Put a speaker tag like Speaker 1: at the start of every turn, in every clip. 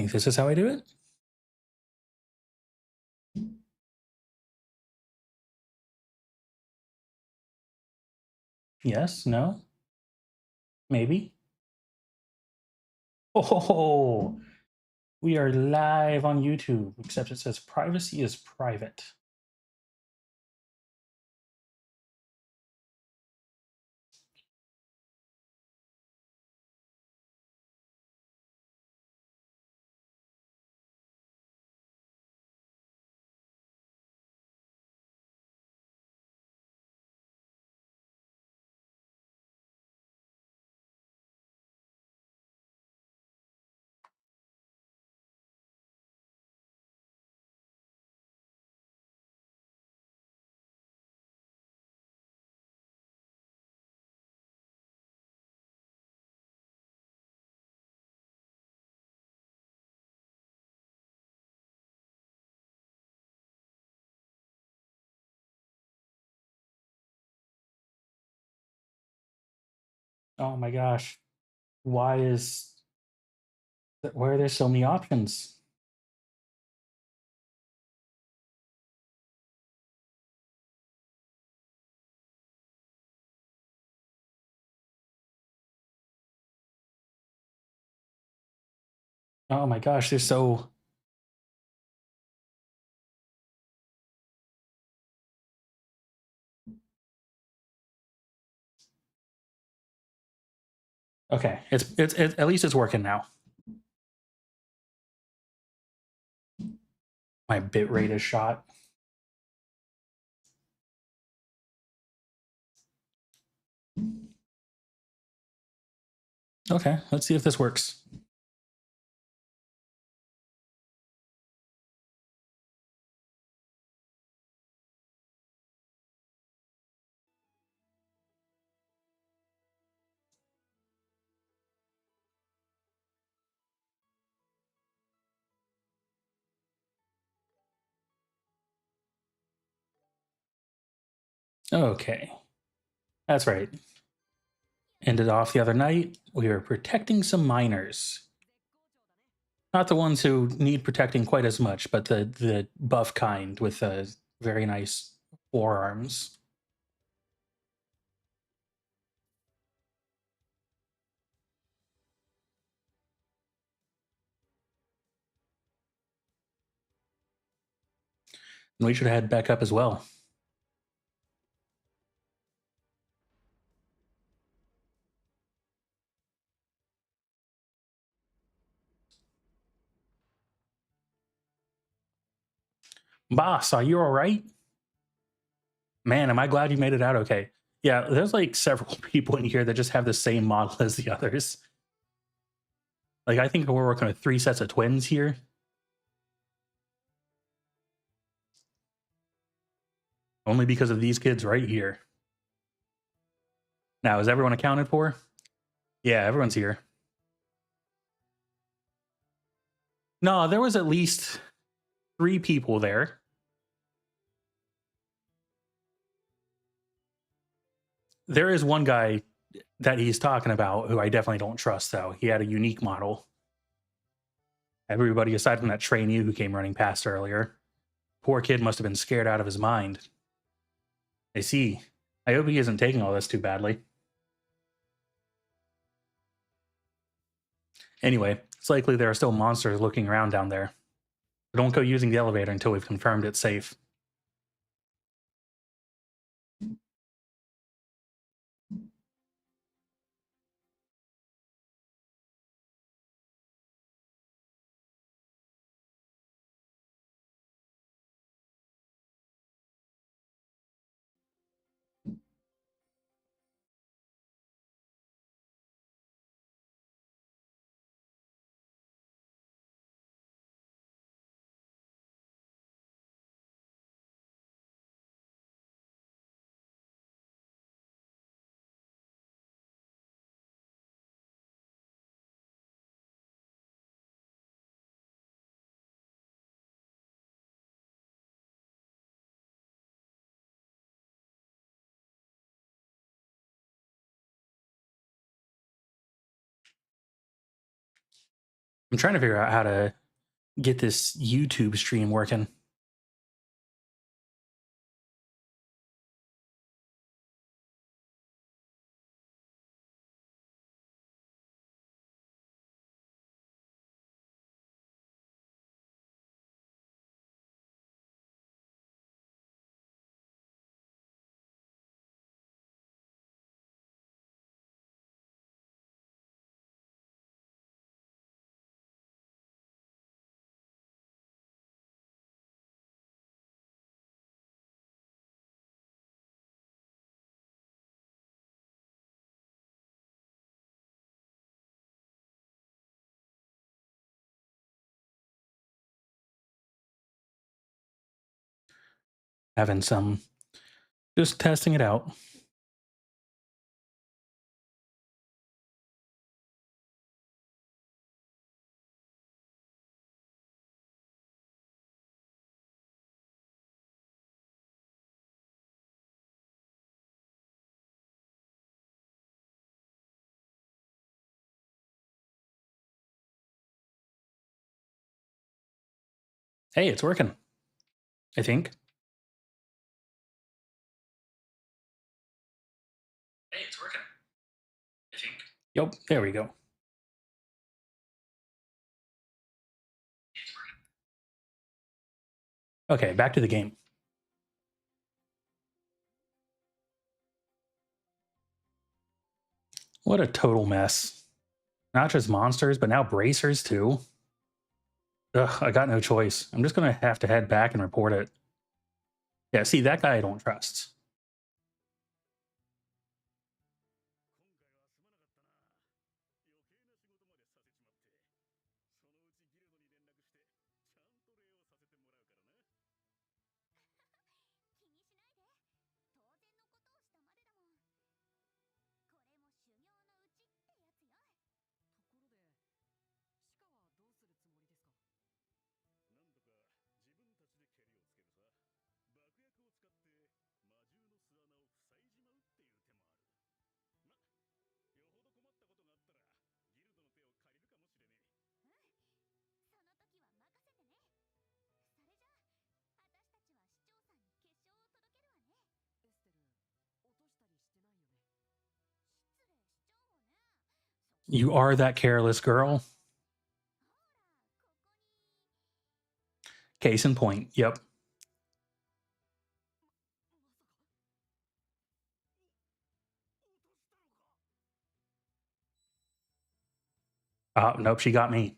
Speaker 1: think this is how I do it. Yes, no, maybe. Oh, we are live on YouTube, except it says privacy is private. Oh my gosh. Why are there so many options? Oh my gosh, there's so okay. It's at least it's working now. My bit rate is shot. Okay, let's see if this works. Okay, that's right. Ended off the other night. We were protecting some miners. Not the ones who need protecting quite as much, but the buff kind with the very nice forearms. And we should head back up as well. Boss, are you all right? Man, am I glad you made it out okay. Yeah, there's like several people in here that just have the same model as the others. Like, I think we're working with 3 sets of twins here. Only because of these kids right here. Now, is everyone accounted for? Yeah, everyone's here. No, there was at least 3 people there. There is one guy that he's talking about who I definitely don't trust, though. He had a unique model. Everybody aside from that trainee who came running past earlier. Poor kid must have been scared out of his mind. I see. I hope he isn't taking all this too badly. Anyway, it's likely there are still monsters looking around down there. But don't go using the elevator until we've confirmed it's safe. I'm trying to figure out how to get this YouTube stream working. Having some, just testing it out. Hey, it's working, I think. Hey, it's working, I think. Yep, there we go. Okay, back to the game. What a total mess. Not just monsters, but now bracers too. Ugh, I got no choice. I'm just gonna have to head back and report it. Yeah, see, that guy I don't trust. You are that careless girl. Case in point. Yep. Nope, she got me.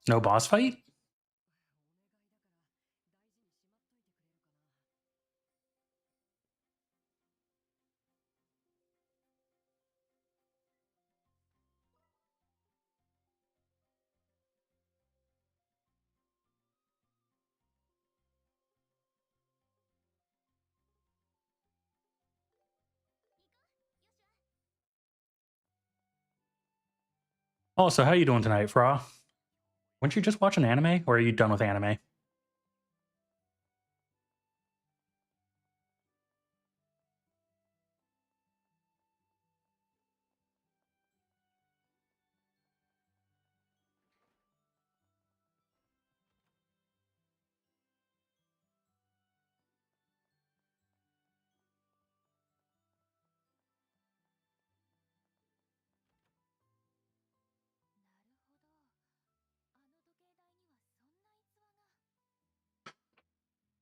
Speaker 1: No boss fight? Oh, so how you doing tonight, Fra? Weren't you just watching anime, or are you done with anime?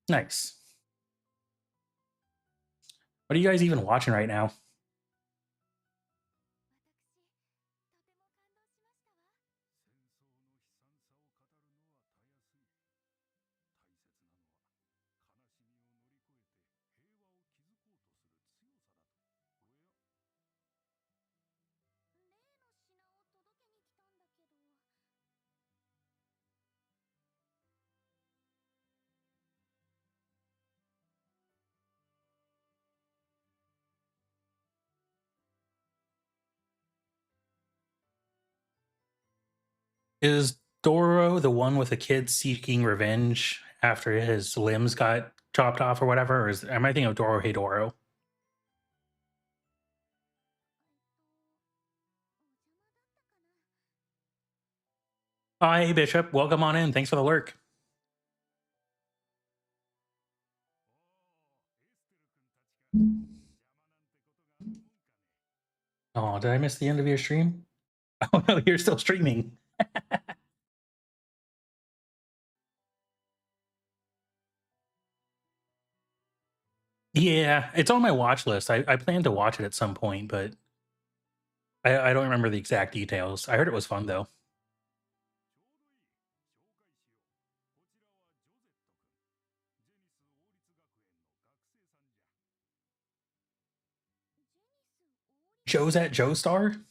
Speaker 1: Nice. What are you guys even watching right now? Is Doro the one with the kid seeking revenge after his limbs got chopped off or whatever? Or am I thinking of Doro Hey Doro? Hi, Bishop. Welcome on in. Thanks for the lurk. Oh, did I miss the end of your stream? Oh no, you're still streaming. Yeah, it's on my watch list. I plan to watch it at some point, but I don't remember the exact details. I heard it was fun though. Joe's at Joestar?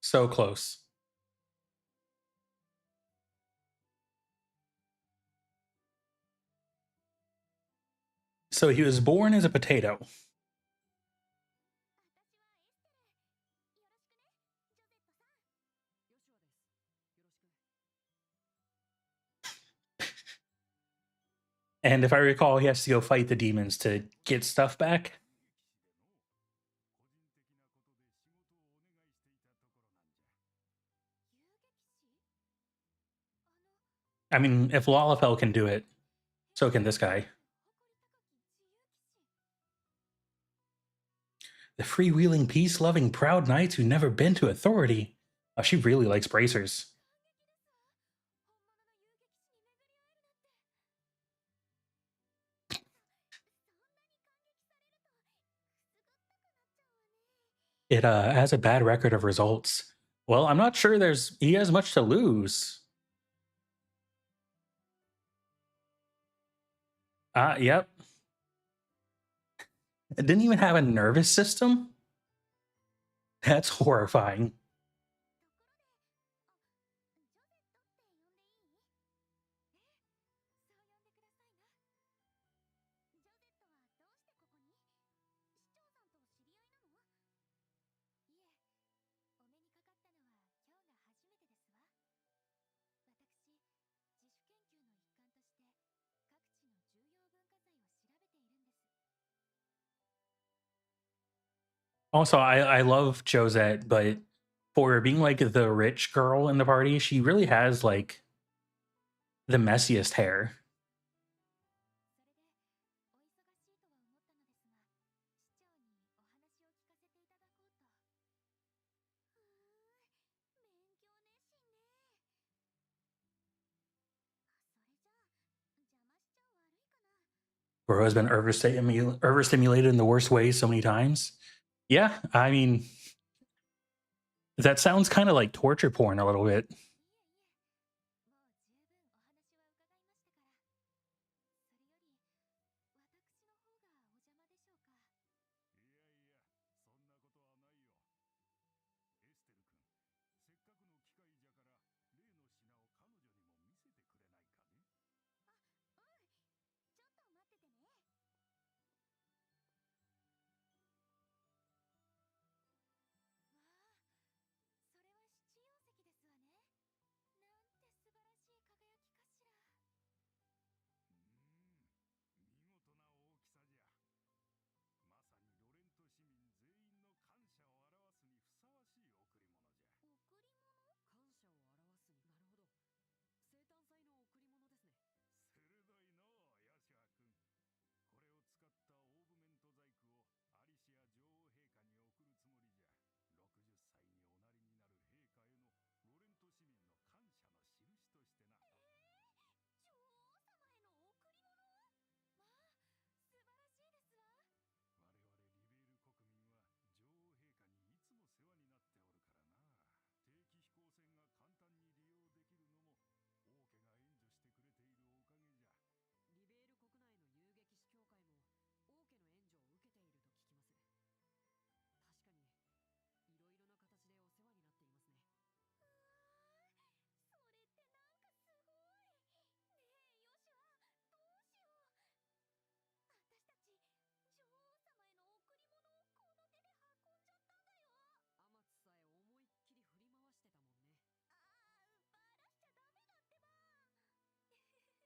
Speaker 1: So close. So he was born as a potato. And if I recall, he has to go fight the demons to get stuff back. I mean, if Lalafell can do it, so can this guy. The freewheeling, peace loving, proud knights who never been to authority. Oh, she really likes bracers. It has a bad record of results. Well, I'm not sure he has much to lose. Yep. It didn't even have a nervous system. That's horrifying. Also, I love Josette, but for being like the rich girl in the party, she really has like the messiest hair. Bro has been overstimulated in the worst ways so many times. Yeah, I mean, that sounds kind of like torture porn a little bit.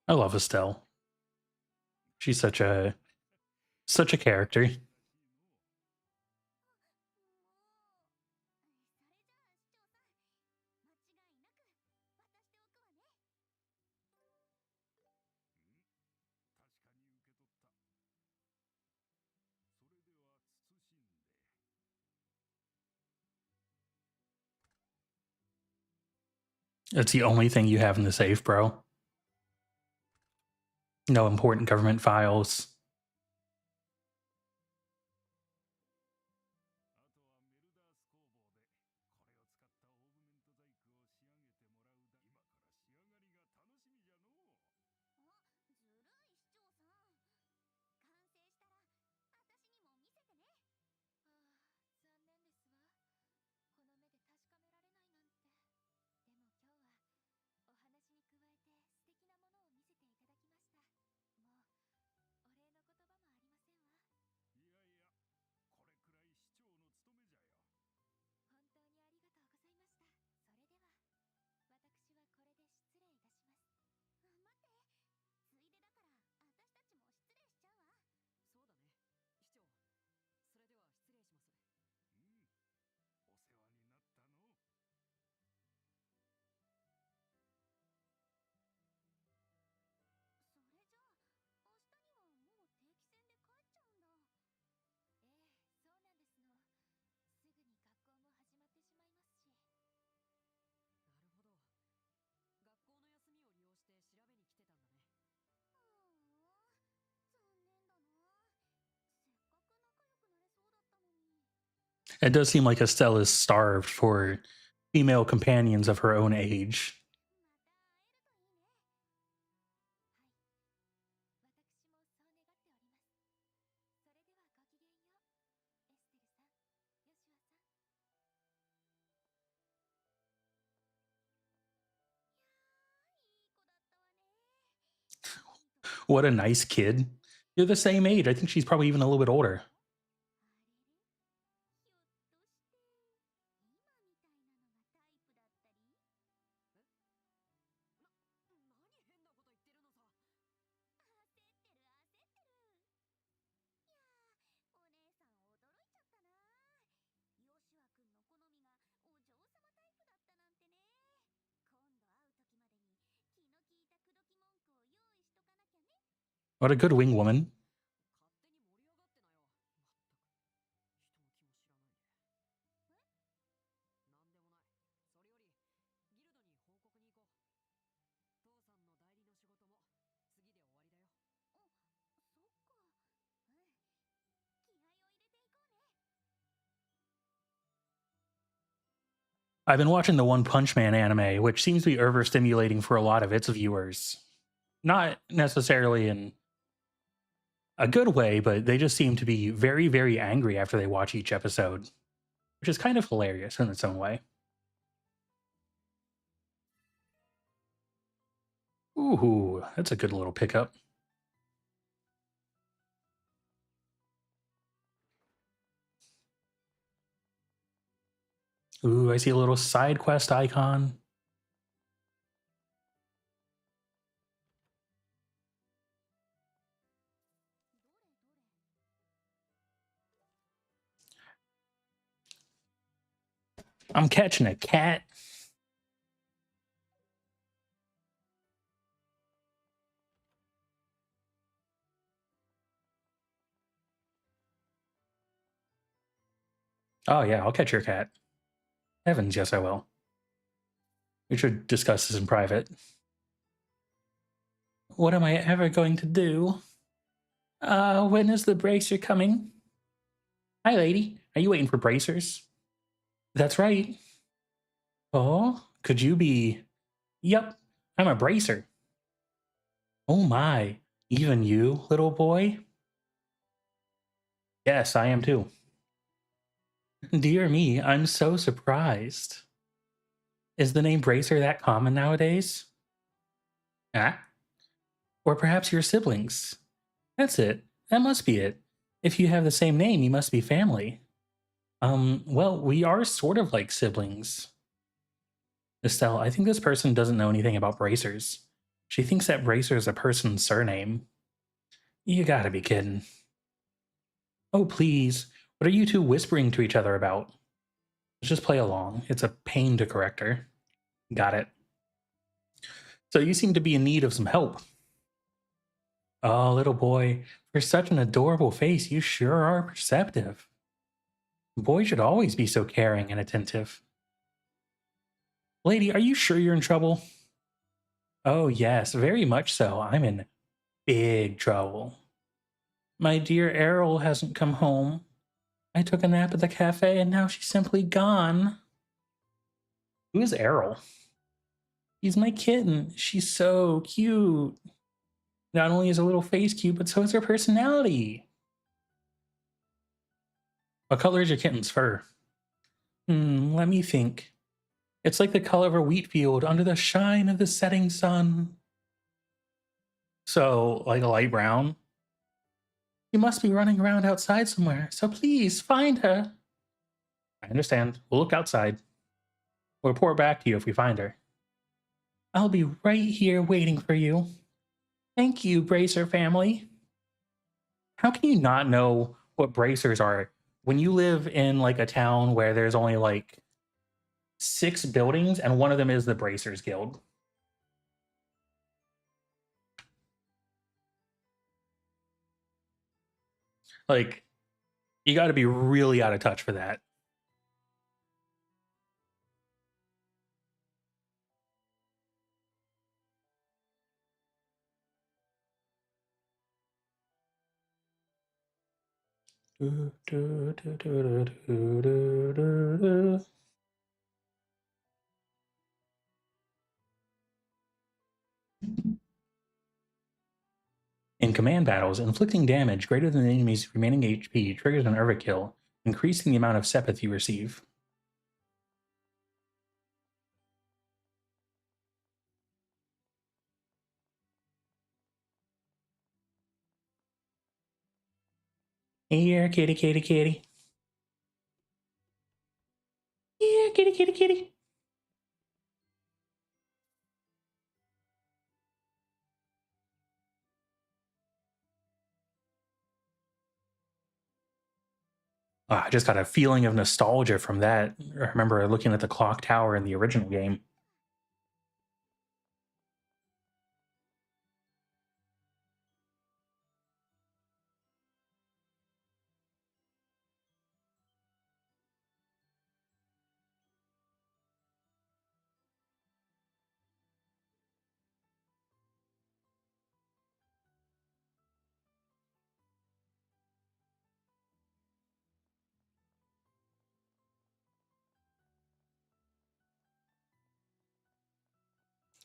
Speaker 1: I love Estelle. She's such a character. It's the only thing you have in the safe, bro. No important government files. It does seem like Estelle is starved for female companions of her own age. What a nice kid. You're the same age. I think she's probably even a little bit older. What a good wing woman. I've been watching the One Punch Man anime, which seems to be overstimulating for a lot of its viewers. Not necessarily in a good way, but they just seem to be very, very angry after they watch each episode, which is kind of hilarious in its own way. Ooh, that's a good little pickup. Ooh, I see a little side quest icon. I'm catching a cat. Oh, yeah, I'll catch your cat. Heavens, yes, I will. We should discuss this in private. What am I ever going to do? When is the bracer coming? Hi, lady. Are you waiting for bracers? That's right. Oh, could you be? Yep, I'm a bracer. Oh my, even you, little boy? Yes, I am too. Dear me, I'm so surprised. Is the name bracer that common nowadays? Ah? Or perhaps your siblings? That's it. That must be it. If you have the same name, you must be family. Well, we are sort of like siblings. Estelle, I think this person doesn't know anything about bracers. She thinks that Bracer is a person's surname. You gotta be kidding. Oh, please. What are you two whispering to each other about? Let's just play along. It's a pain to correct her. Got it. So you seem to be in need of some help. Oh, little boy, for such an adorable face, you sure are perceptive. Boys should always be so caring and attentive. Lady, are you sure you're in trouble? Oh, yes, very much so. I'm in big trouble. My dear Errol hasn't come home. I took a nap at the cafe and now she's simply gone. Who is Errol? He's my kitten. She's so cute. Not only is her little face cute, but so is her personality. What color is your kitten's fur? Let me think. It's like the color of a wheat field under the shine of the setting sun. So, like a light brown? You must be running around outside somewhere, so please find her. I understand. We'll look outside. We'll report back to you if we find her. I'll be right here waiting for you. Thank you, Bracer family. How can you not know what bracers are when you live in like a town where there's only like 6 buildings and one of them is the Bracers Guild? Like, you got to be really out of touch for that. In command battles, inflicting damage greater than the enemy's remaining HP triggers an overkill, increasing the amount of Sepith you receive. Here, kitty, kitty, kitty. Here, kitty, kitty, kitty. I just got a feeling of nostalgia from that. I remember looking at the clock tower in the original game.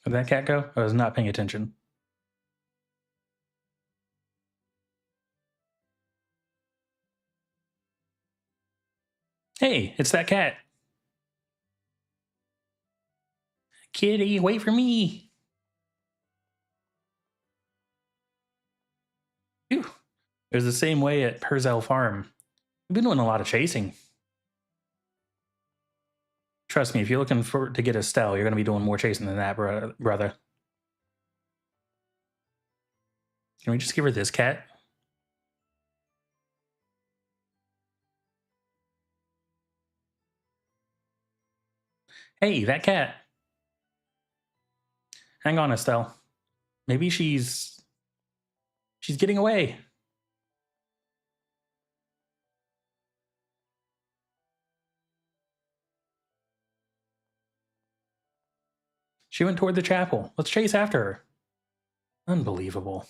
Speaker 1: Did that cat go? I was not paying attention. Hey, it's that cat. Kitty, wait for me. Phew. It was the same way at Perzel Farm. We've been doing a lot of chasing. Trust me, if you're looking to get Estelle, you're going to be doing more chasing than that, brother. Can we just give her this cat? Hey, that cat. Hang on, Estelle. Maybe she's getting away. She went toward the chapel. Let's chase after her. Unbelievable.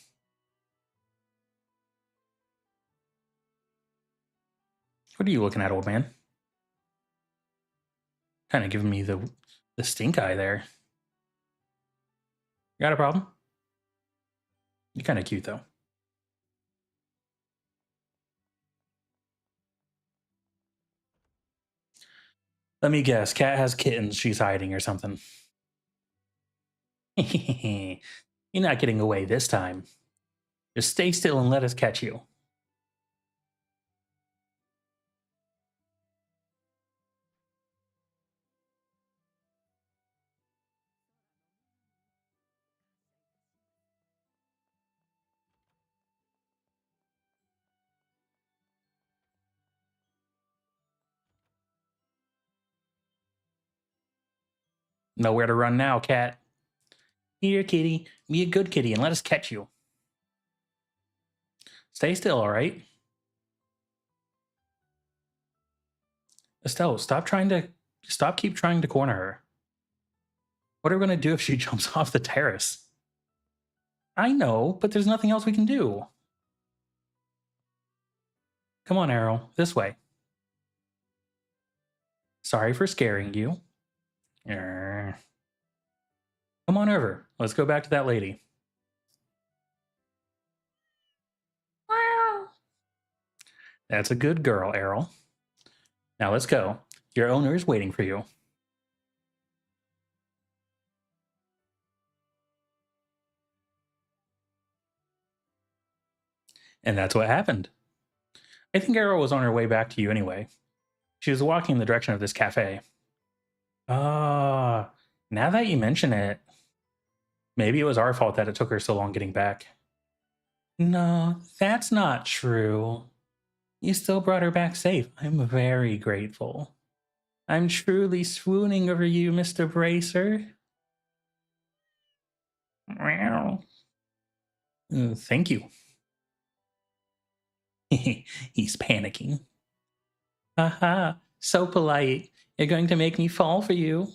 Speaker 1: What are you looking at, old man? Kind of giving me the stink eye there. Got a problem? You're kind of cute, though. Let me guess. Cat has kittens she's hiding or something. You're not getting away this time. Just stay still and let us catch you. Nowhere to run now, cat. Here, kitty. Be a good kitty and let us catch you. Stay still, all right? Estelle, keep trying to corner her. What are we going to do if she jumps off the terrace? I know, but there's nothing else we can do. Come on, Arrow, this way. Sorry for scaring you. Come on over. Let's go back to that lady. That's a good girl, Errol. Now let's go. Your owner is waiting for you. And that's what happened. I think Errol was on her way back to you anyway. She was walking in the direction of this cafe. Ah, now that you mention it, maybe it was our fault that it took her so long getting back. No, that's not true. You still brought her back safe. I'm very grateful. I'm truly swooning over you, Mr. Bracer. Thank you. He's panicking. Haha, so polite. You're going to make me fall for you.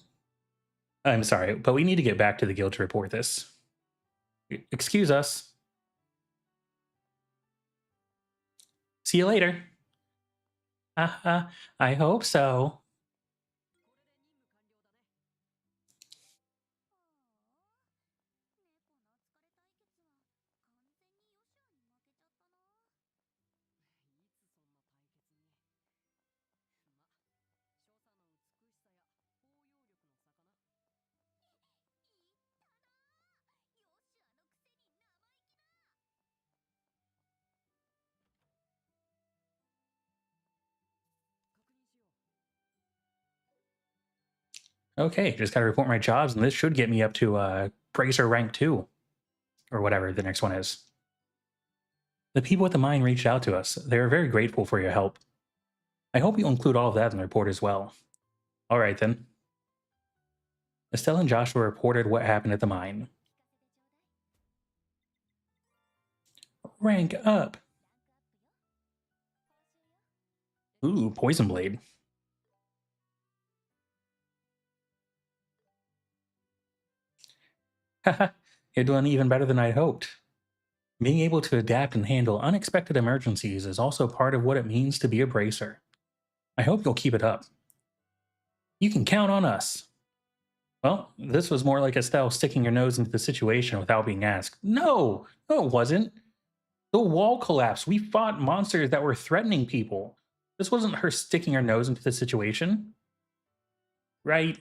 Speaker 1: I'm sorry, but we need to get back to the guild to report this. Excuse us. See you later. Haha, I hope so. Okay, just gotta report my jobs, and this should get me up to Bracer rank 2. Or whatever the next one is. The people at the mine reached out to us. They are very grateful for your help. I hope you'll include all of that in the report as well. Alright then. Estelle and Joshua reported what happened at the mine. Rank up. Ooh, Poison Blade. Haha, you're doing even better than I'd hoped. Being able to adapt and handle unexpected emergencies is also part of what it means to be a bracer. I hope you'll keep it up. You can count on us. Well, this was more like Estelle sticking her nose into the situation without being asked. No, it wasn't. The wall collapsed. We fought monsters that were threatening people. This wasn't her sticking her nose into the situation. Right.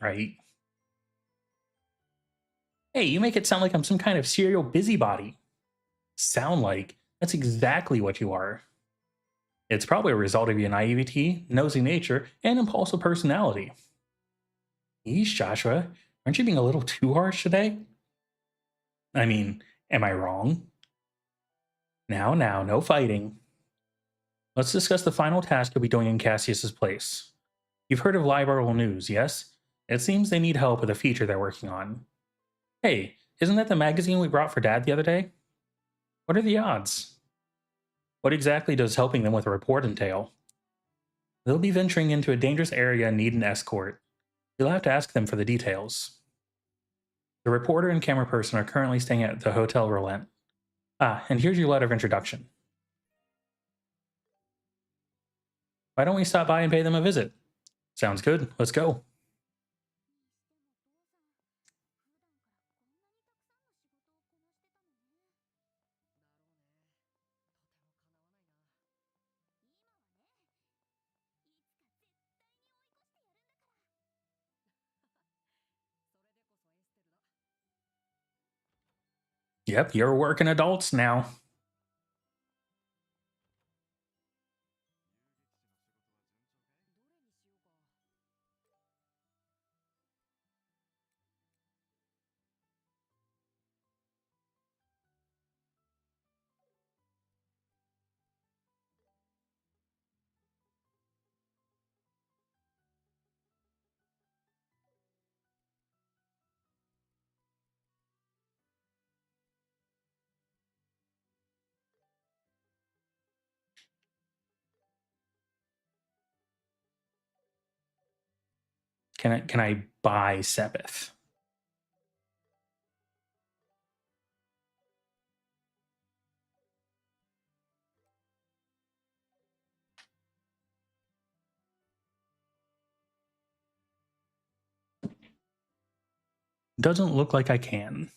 Speaker 1: Hey, you make it sound like I'm some kind of serial busybody. Sound like? That's exactly what you are. It's probably a result of your naivety, nosy nature, and impulsive personality. Yeesh, Joshua, aren't you being a little too harsh today? I mean, am I wrong? Now, no fighting. Let's discuss the final task you'll be doing in Cassius's place. You've heard of Liberal News, yes? It seems they need help with a feature they're working on. Hey, isn't that the magazine we brought for Dad the other day? What are the odds? What exactly does helping them with a report entail? They'll be venturing into a dangerous area and need an escort. You'll have to ask them for the details. The reporter and camera person are currently staying at the Hotel Rolent. Ah, and here's your letter of introduction. Why don't we stop by and pay them a visit? Sounds good. Let's go. Yep, you're working adults now. Can I buy Sepith? Doesn't look like I can.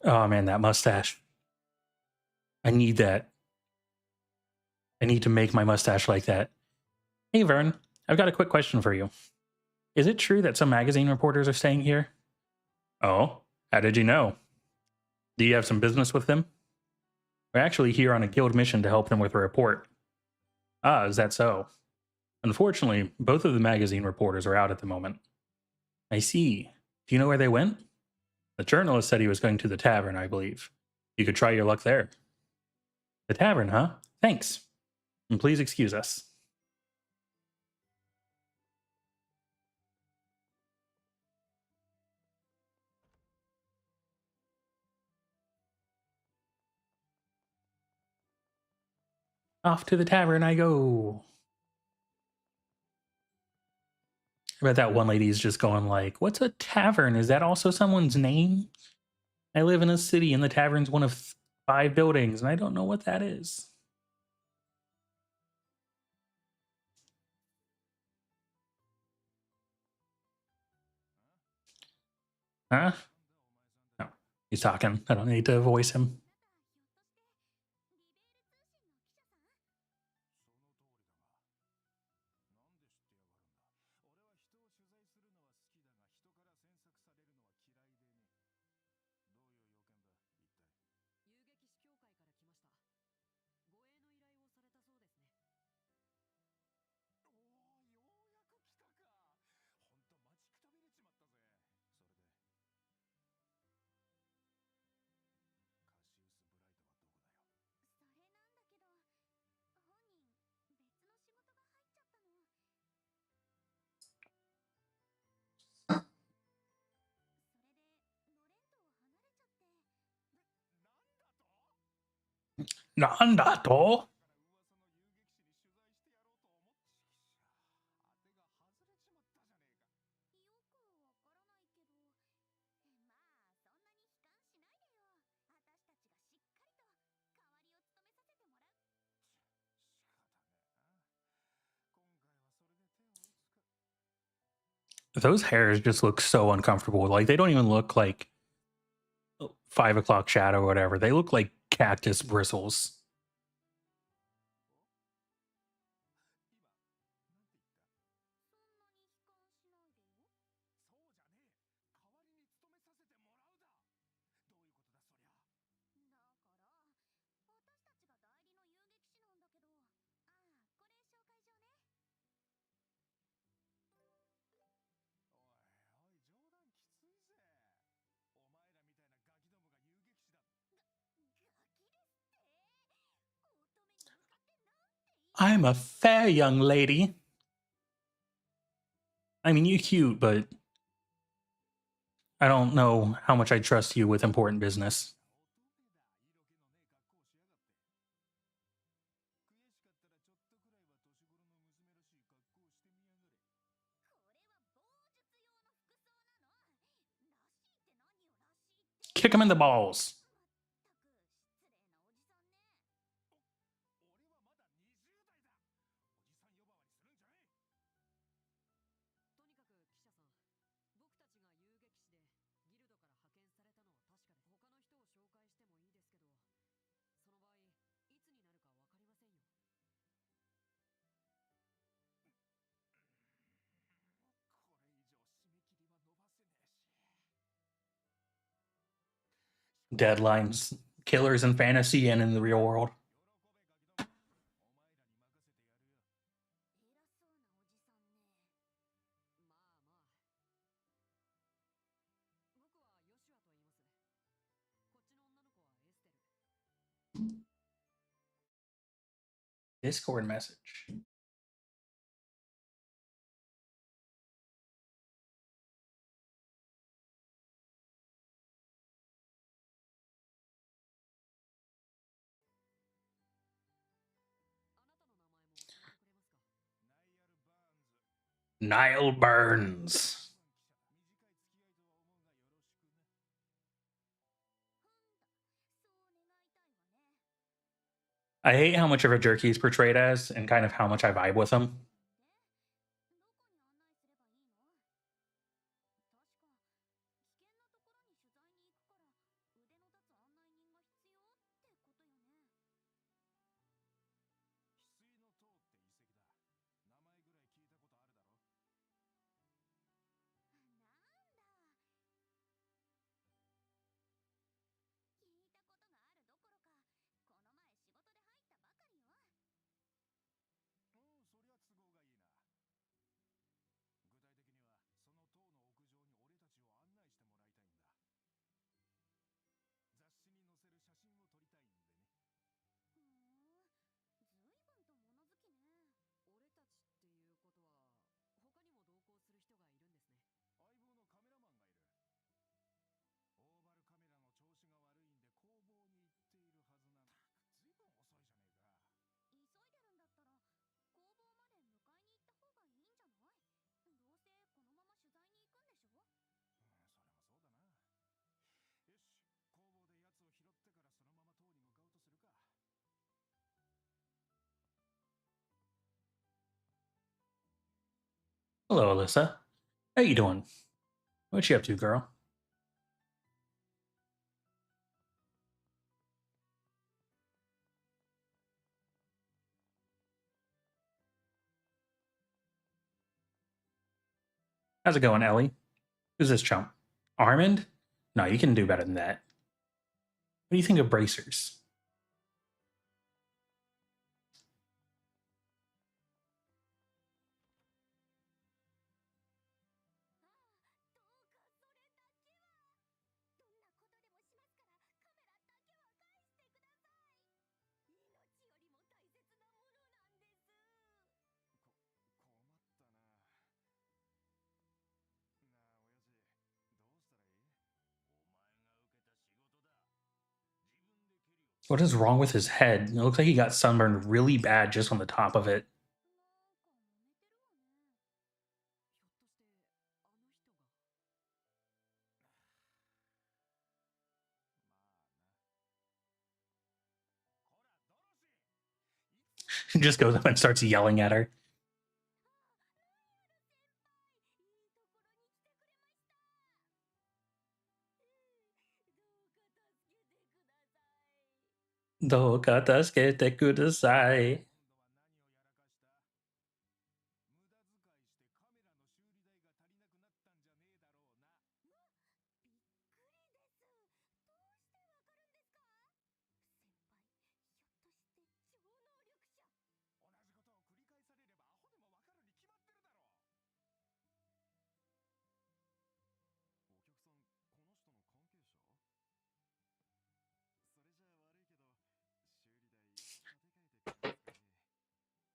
Speaker 1: Oh man, that mustache. I need that. I need to make my mustache like that. Hey Vern, I've got a quick question for you. Is it true that some magazine reporters are staying here? Oh, how did you know? Do you have some business with them? We're actually here on a guild mission to help them with a report. Ah, is that so? Unfortunately, both of the magazine reporters are out at the moment. I see. Do you know where they went? The journalist said he was going to the tavern, I believe. You could try your luck there. The tavern, huh? Thanks. And please excuse us. Off to the tavern I go. I bet that one lady's just going like, what's a tavern? Is that also someone's name? I live in a city and the tavern's one of 5 buildings and I don't know what that is. Huh? No, he's talking. I don't need to voice him. Nandato? Those hairs just look so uncomfortable. Like they don't even look like 5 o'clock shadow or whatever. They look like cactus bristles. I'm a fair young lady. I mean, you're cute, but I don't know how much I trust you with important business. Kick him in the balls. Deadlines, killers in fantasy and in the real world. Discord message. Nile Burns. I hate how much of a jerk he's portrayed as and kind of how much I vibe with him. Hello, Alyssa. How you doing? What you up to, girl? How's it going, Ellie? Who's this chump? Armand? No, you can do better than that. What do you think of bracers? What is wrong with his head? It looks like he got sunburned really bad just on the top of it. He just goes up and starts yelling at her. Doka tasukete kudasai.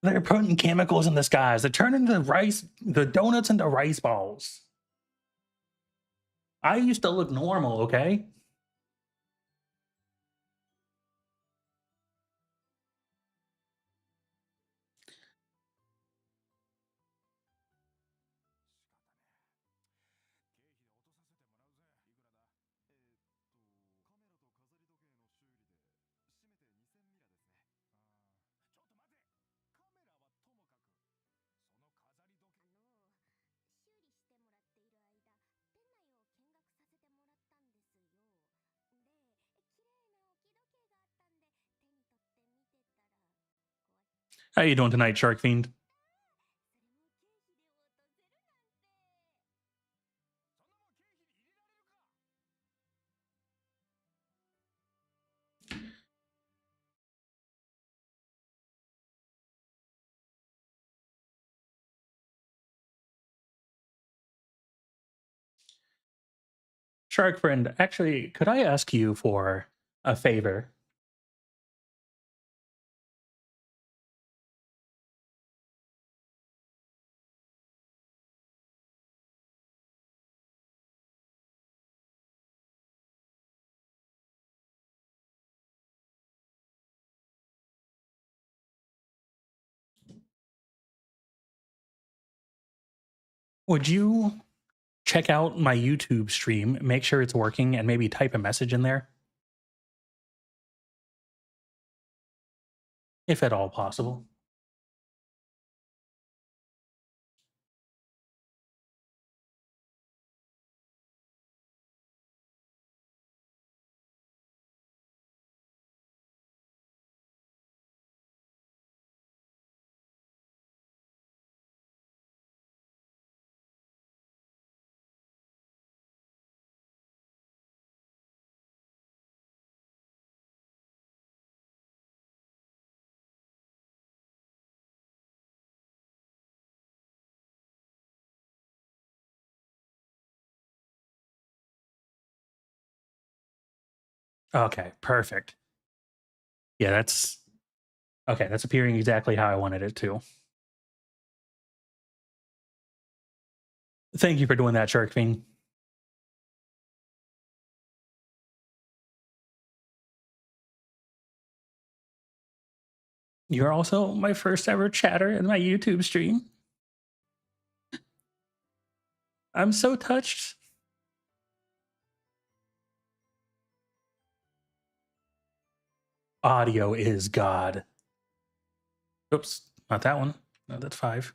Speaker 1: They're putting chemicals in the skies. They're turning the donuts into rice balls. I used to look normal, okay? How you doing tonight, Shark Fiend? Shark friend, actually, could I ask you for a favor? Would you check out my YouTube stream, make sure it's working, and maybe type a message in there, if at all possible? Okay, perfect. Yeah, that's okay. That's appearing exactly how I wanted it to. Thank you for doing that, Shark Fiend. You're also my first ever chatter in my YouTube stream. I'm so touched. Audio is God. Oops, not that one. No, that's 5.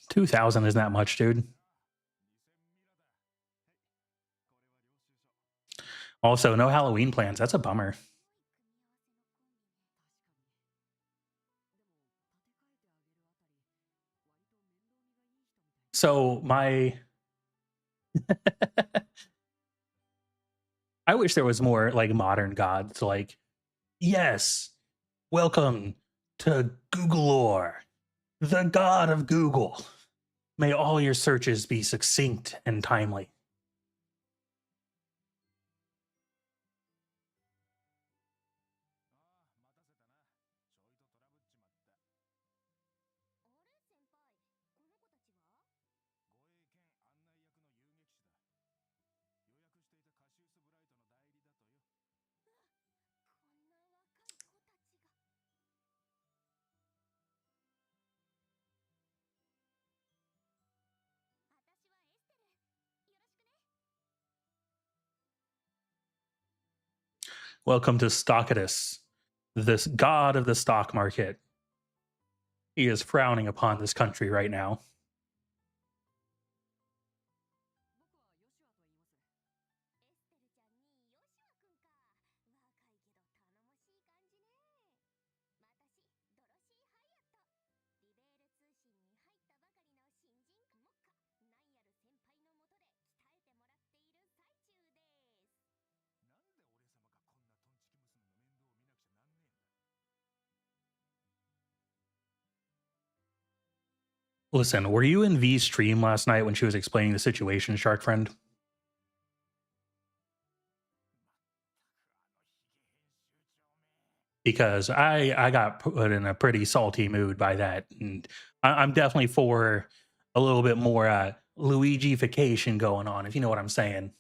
Speaker 1: 2,000 is not much, dude. Also, no Halloween plans. That's a bummer. So my I wish there was more like modern gods like, yes, welcome to Googlore, the god of Google. May all your searches be succinct and timely. Welcome to Stockatus, this god of the stock market. He is frowning upon this country right now. Listen, were you in V's stream last night when she was explaining the situation, Shark Friend? Because I got put in a pretty salty mood by that, and I'm definitely for a little bit more Luigification going on, if you know what I'm saying.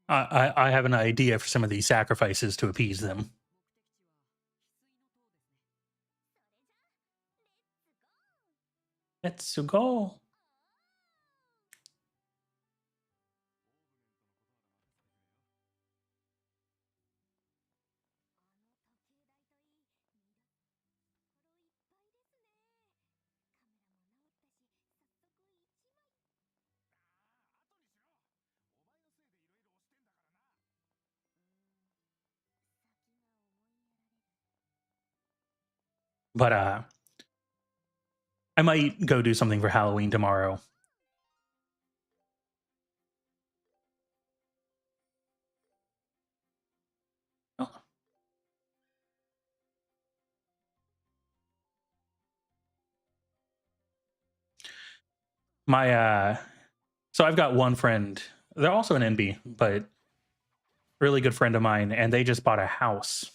Speaker 1: I have an idea for some of these sacrifices to appease them. Let's go. But I might go do something for Halloween tomorrow. Oh, My so I've got one friend. They're also an NB, but really good friend of mine, and they just bought a house.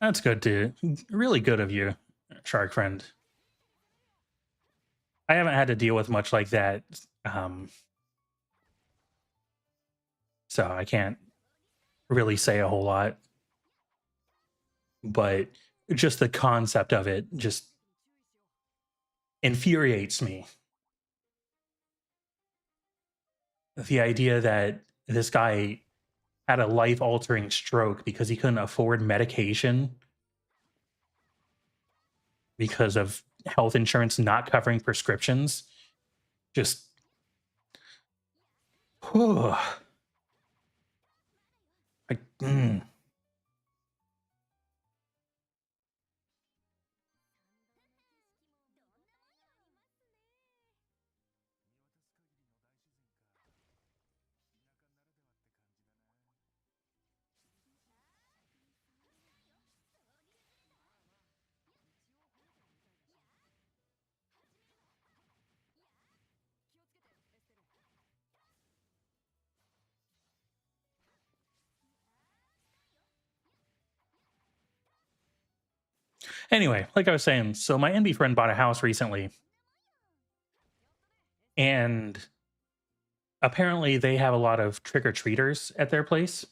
Speaker 1: That's good to really good of you, shark friend. I haven't had to deal with much like that, um, so I can't really say a whole lot. But just the concept of it just infuriates me. The idea that this guy had a life altering stroke because he couldn't afford medication because of health insurance not covering prescriptions. Just, whew, like, Anyway, like I was saying, so my NB friend bought a house recently, and apparently they have a lot of trick or treaters at their place,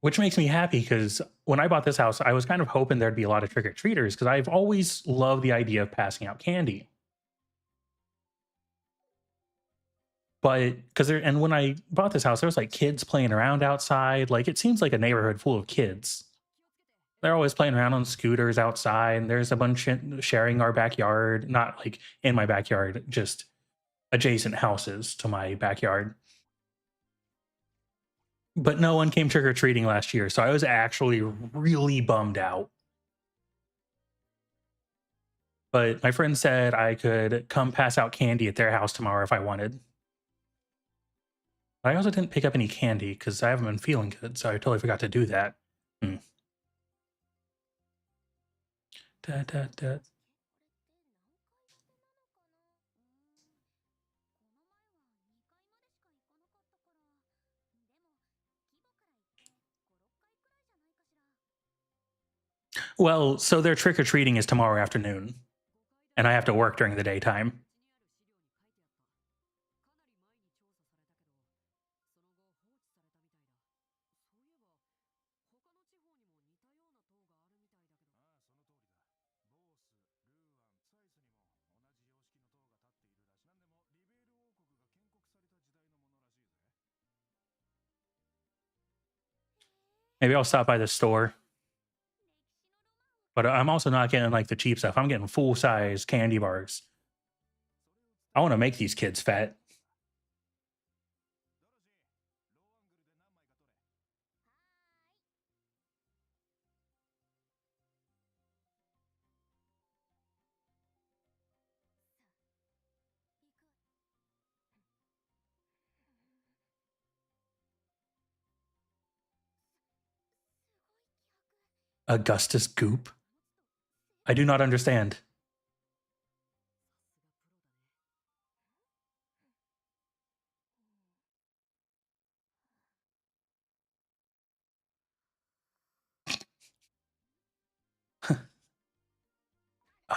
Speaker 1: which makes me happy because when I bought this house, I was kind of hoping there'd be a lot of trick or treaters because I've always loved the idea of passing out candy. But because there, and when I bought this house, there was like kids playing around outside. Like it seems like a neighborhood full of kids. They're always playing around on scooters outside. And there's a bunch sharing our backyard, not like in my backyard, just adjacent houses to my backyard. But no one came trick or treating last year, so I was actually really bummed out. But my friend said I could come pass out candy at their house tomorrow if I wanted. I also didn't pick up any candy because I haven't been feeling good, so I totally forgot to do that. Hmm. Da, da, da. Well, so their trick or treating is tomorrow afternoon, and I have to work during the daytime. Maybe I'll stop by the store, but I'm also not getting like the cheap stuff. I'm getting full size candy bars. I want to make these kids fat. Augustus Goop? I do not understand.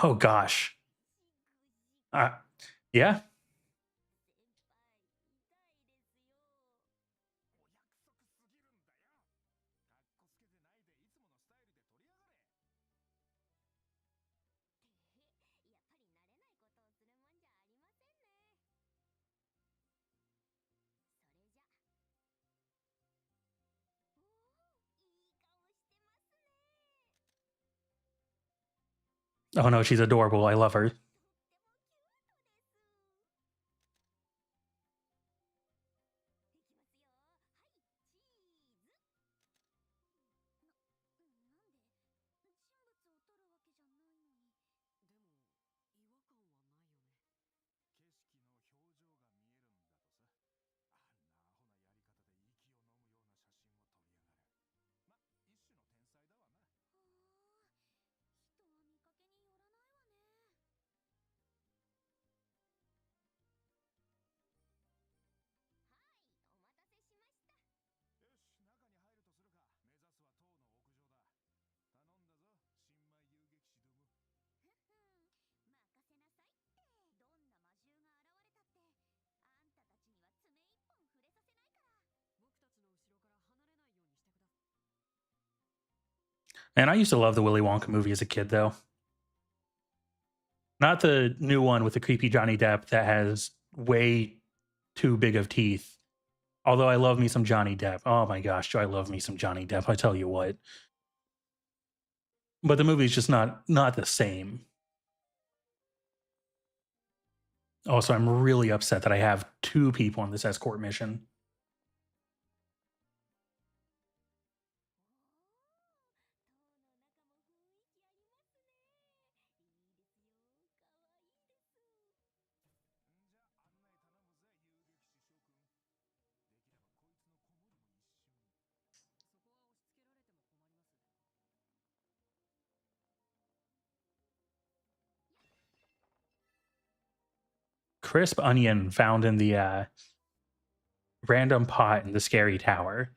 Speaker 1: Oh gosh. Uh, yeah. Oh no, she's adorable. I love her. And I used to love the Willy Wonka movie as a kid, though. Not the new one with the creepy Johnny Depp that has way too big of teeth. Although I love me some Johnny Depp. Oh my gosh, do I love me some Johnny Depp? I tell you what. But the movie's just not the same. Also, I'm really upset that I have 2 people on this escort mission. Crisp onion found in the random pot in the scary tower.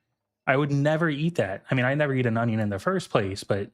Speaker 1: I would never eat that. I mean, I never eat an onion in the first place, but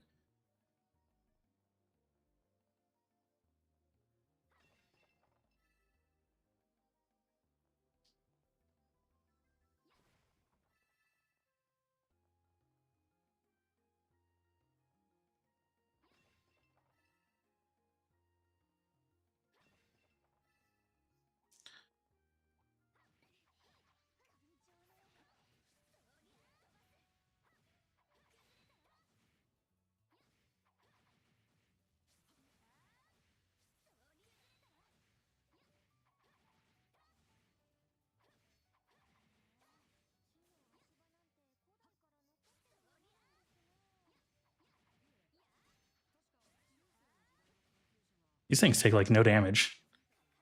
Speaker 1: these things take like no damage.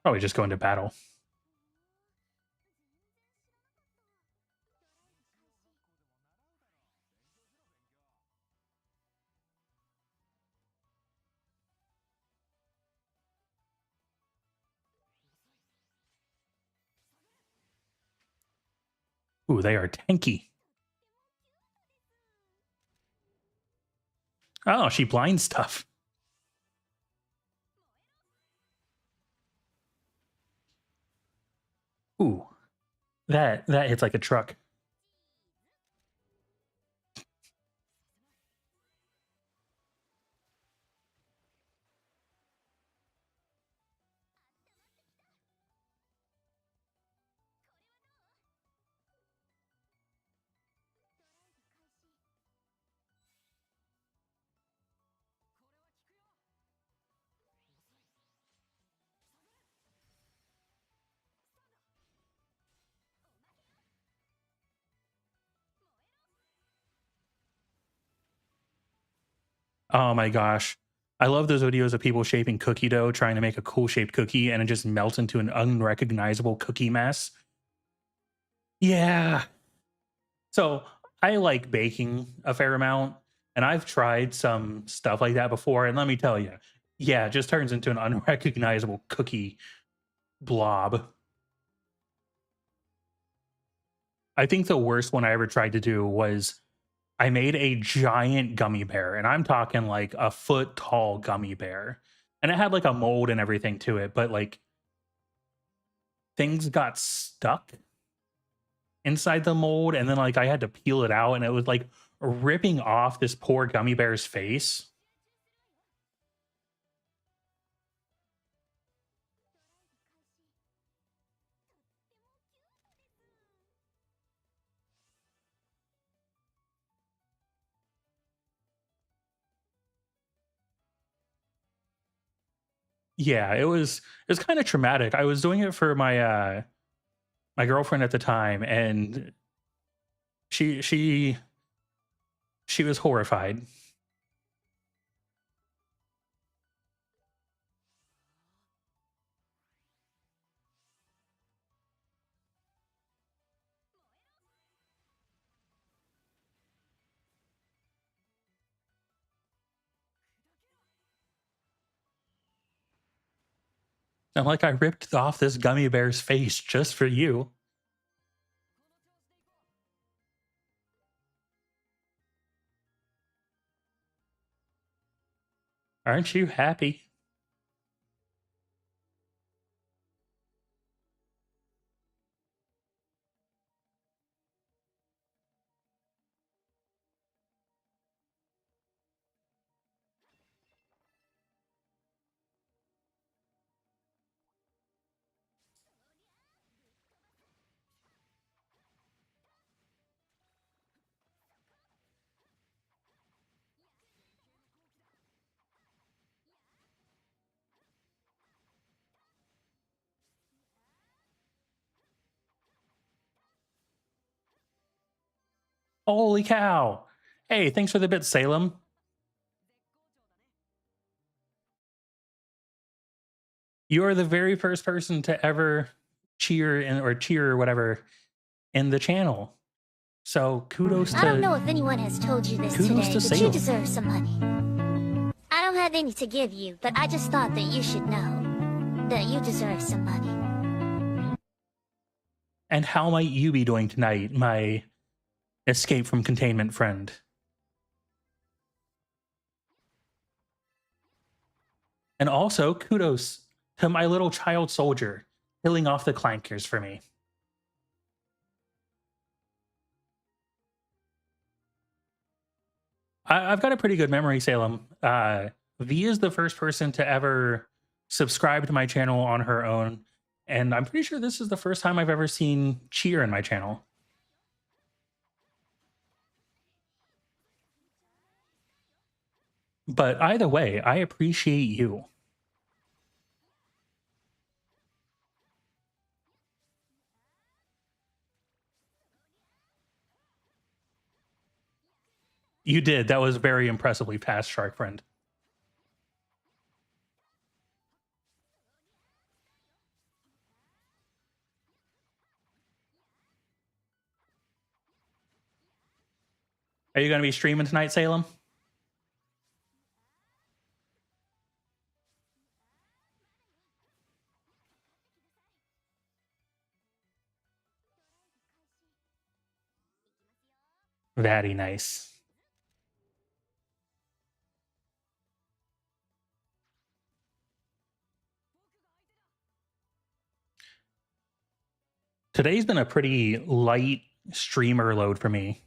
Speaker 1: Probably just go into battle. Ooh, they are tanky. Oh, she blinds stuff. Ooh, that hits like a truck. Oh my gosh. I love those videos of people shaping cookie dough, trying to make a cool shaped cookie, and it just melts into an unrecognizable cookie mess. Yeah. So I like baking a fair amount, and I've tried some stuff like that before. And let me tell you, yeah, it just turns into an unrecognizable cookie blob. I think the worst one I ever tried to do was I made a giant gummy bear, and I'm talking like a foot tall gummy bear. And it had like a mold and everything to it, but like things got stuck inside the mold, and then like I had to peel it out, and it was like ripping off this poor gummy bear's face. Yeah, it was kind of traumatic. I was doing it for my girlfriend at the time, and she she she was horrified. I'm like, I ripped off this gummy bear's face just for you. Aren't you happy? Holy cow! Hey, thanks for the bit, Salem. You are the very first person to ever cheer or whatever in the channel. So
Speaker 2: I don't know if anyone has told you this
Speaker 1: kudos
Speaker 2: today,
Speaker 1: to
Speaker 2: but you
Speaker 1: Salem.
Speaker 2: deserve some money. I don't have any to give you, but I just thought that you should know that you deserve some money.
Speaker 1: And how might you be doing tonight, my escape from containment friend? And also, kudos to my little child soldier killing off the clankers for me. I've got a pretty good memory, Salem. V is the first person to ever subscribe to my channel on her own. And I'm pretty sure this is the first time I've ever seen cheer in my channel. But either way, I appreciate you. You did. That was very impressively past, Shark Friend. Are you going to be streaming tonight, Salem? Very nice. Today's been a pretty light streamer load for me.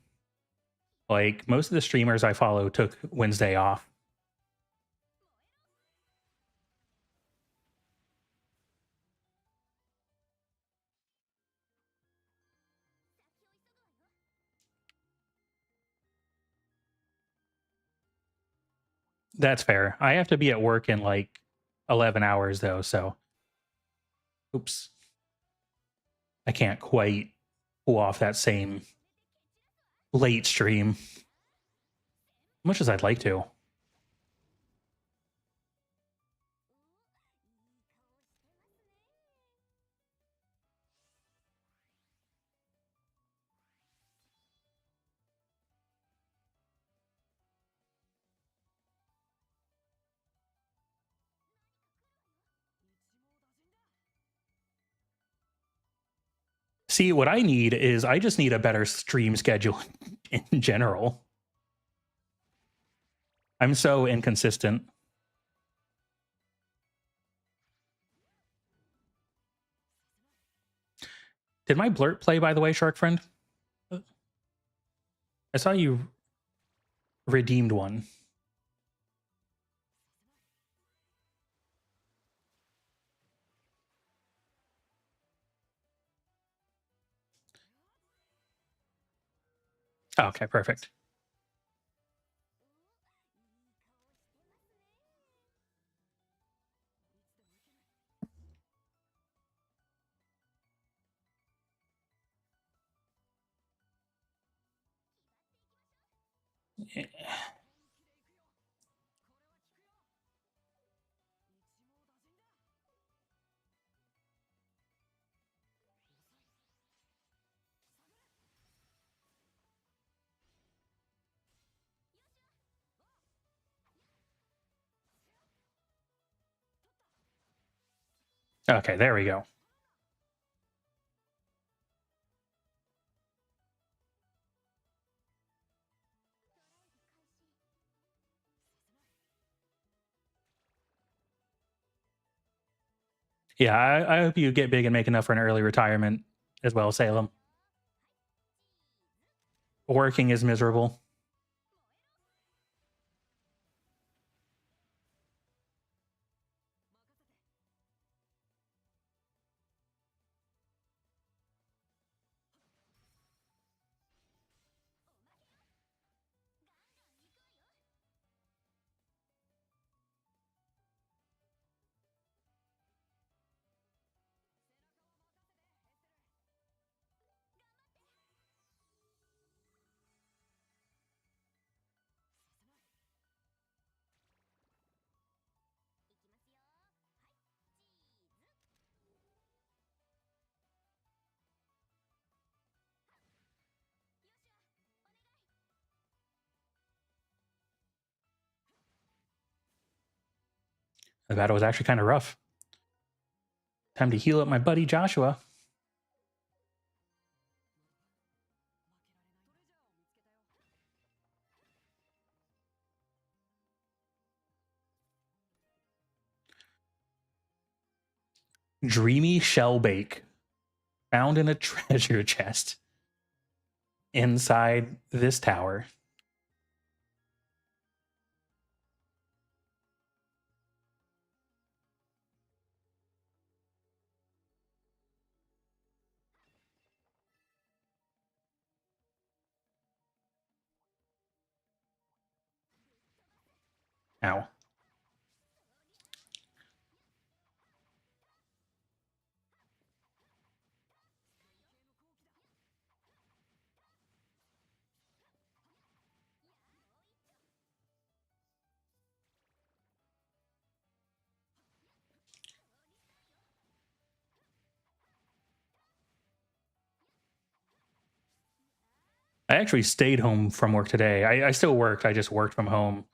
Speaker 1: Like, most of the streamers I follow took Wednesday off. That's fair. I have to be at work in like 11 hours though, so oops. I can't quite pull off that same late stream, much as I'd like to. See, what I need is I just need a better stream schedule in general. I'm so inconsistent. Did my blurt play, by the way, Shark Friend? I saw you redeemed one. Oh, okay, perfect. Okay, there we go. Yeah, I hope you get big and make enough for an early retirement as well, Salem. Working is miserable. The battle was actually kind of rough. Time to heal up my buddy Joshua. Dreamy shell bake found in a treasure chest inside this tower. Ow. I actually stayed home from work today. I still worked. I just worked from home.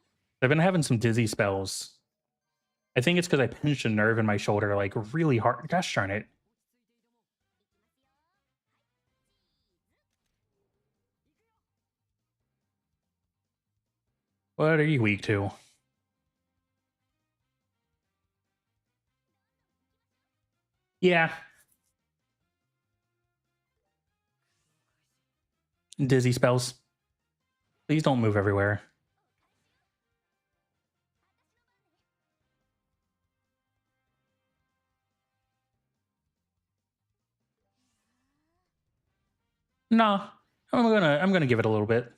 Speaker 1: I've been having some dizzy spells. I think it's because I pinched a nerve in my shoulder like really hard. Gosh darn it. What are you weak to? Yeah. Dizzy spells. Please don't move everywhere. Nah. I'm gonna give it a little bit.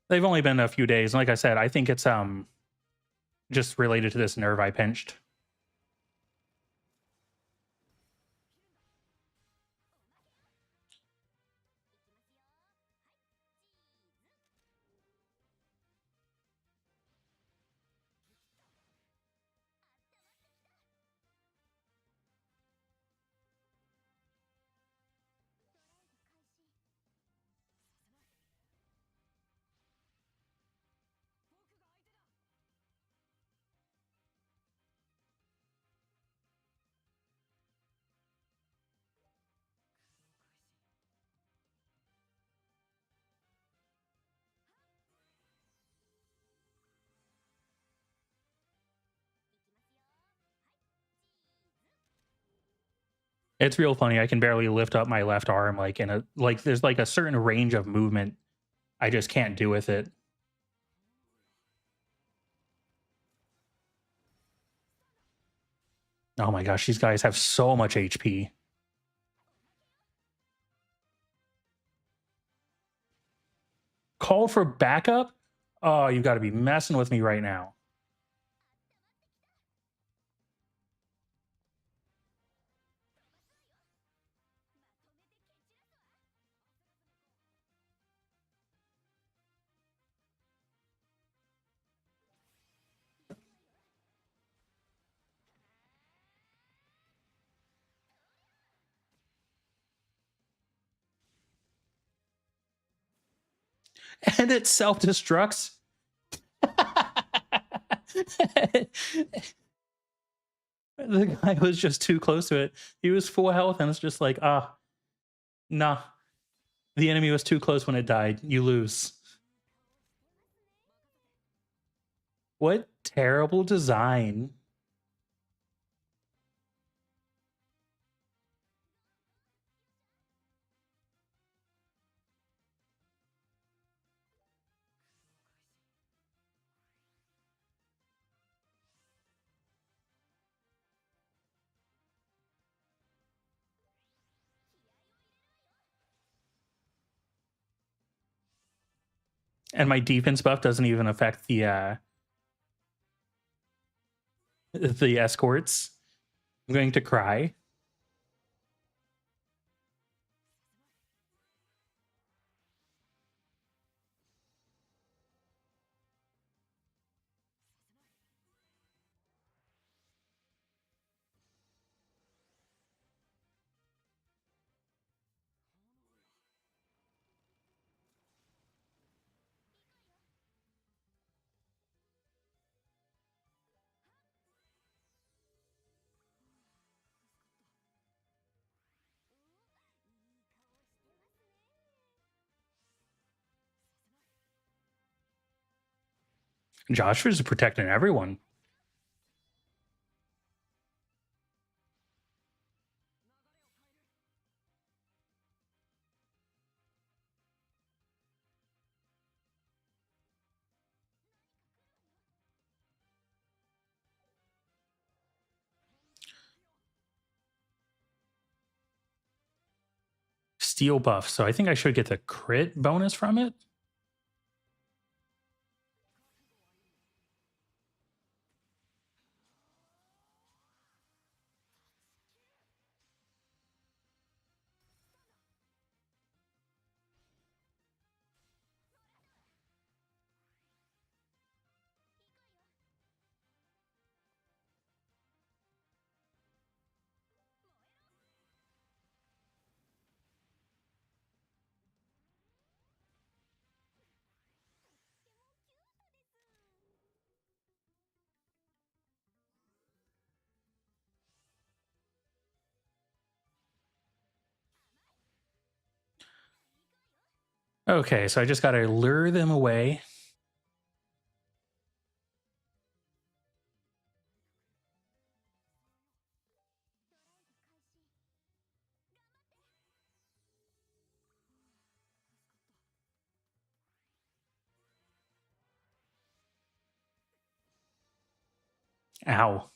Speaker 1: They've only been a few days. And like I said, I think it's just related to this nerve I pinched. It's real funny. I can barely lift up my left arm like in a like there's like a certain range of movement I just can't do with it. Oh my gosh, these guys have so much HP. Call for backup? Oh, you got to be messing with me right now. And it self destructs. The guy was just too close to it. He was full health, and it's just like, nah. The enemy was too close when it died. You lose. What terrible design. And my defense buff doesn't even affect the escorts. I'm going to cry. Joshua's protecting everyone. Steel buff, so I think I should get the crit bonus from it. Okay, so I just gotta lure them away. Ow.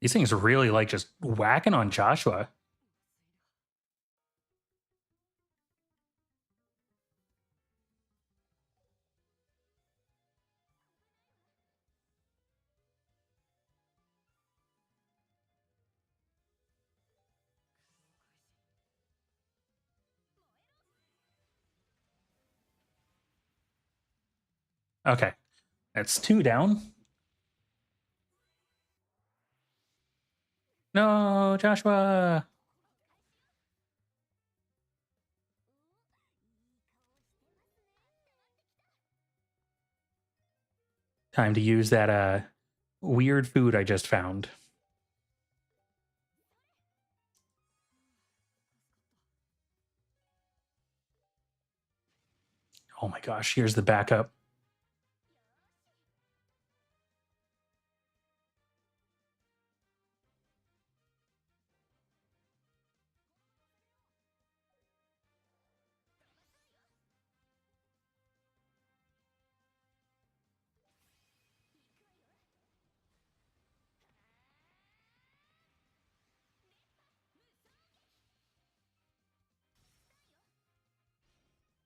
Speaker 1: These things really like just whacking on Joshua. Okay, that's 2 down. No, Joshua. Time to use that weird food I just found. Oh my gosh, here's the backup.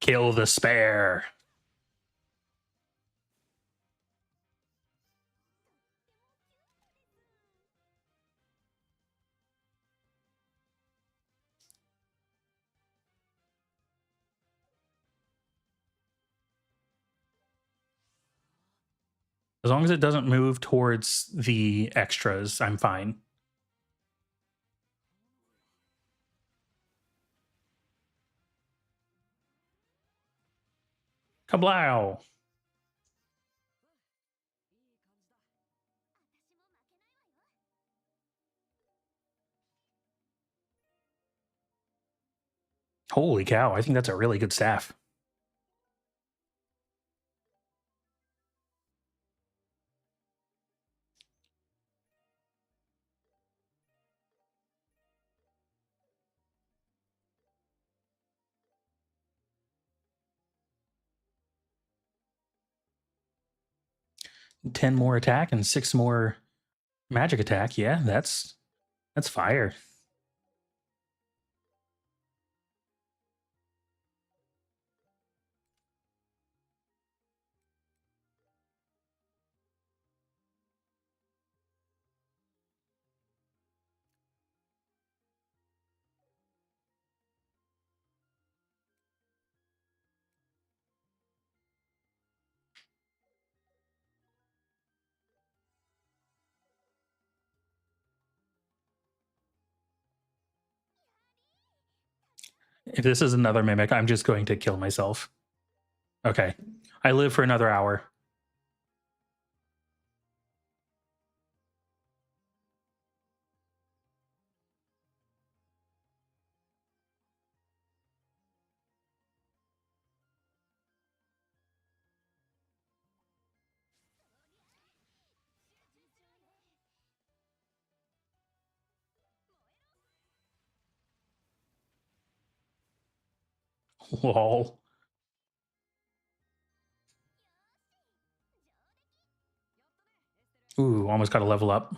Speaker 1: Kill the spare. As long as it doesn't move towards the extras, I'm fine. Kablow. Holy cow, I think that's a really good staff. Ten more attack and 6 more magic attack. Yeah, that's fire. If this is another mimic, I'm just going to kill myself. Okay. I live for another hour. Lol. Ooh, almost got to level up.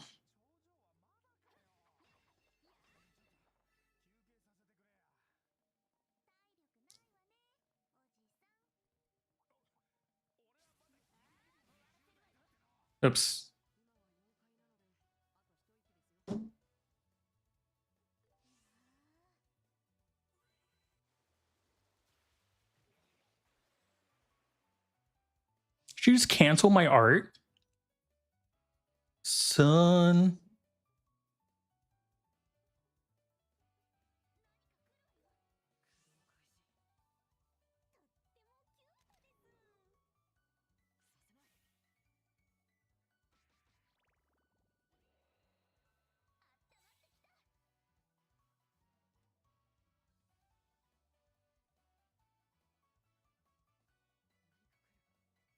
Speaker 1: Oops. Did you just cancel my art? Son.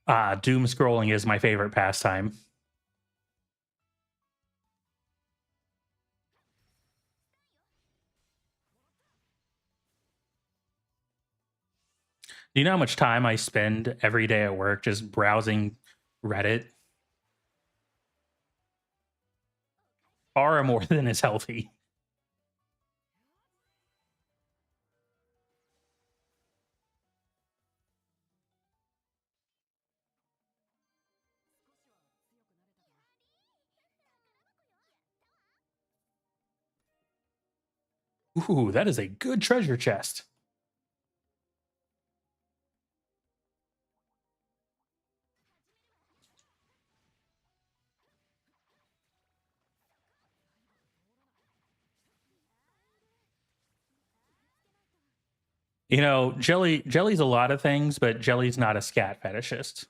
Speaker 1: Ah, doom scrolling is my favorite pastime. Do you know how much time I spend every day at work just browsing Reddit? Far more than is healthy. Ooh, that is a good treasure chest. You know, Jelly's a lot of things, but Jelly's not a scat fetishist.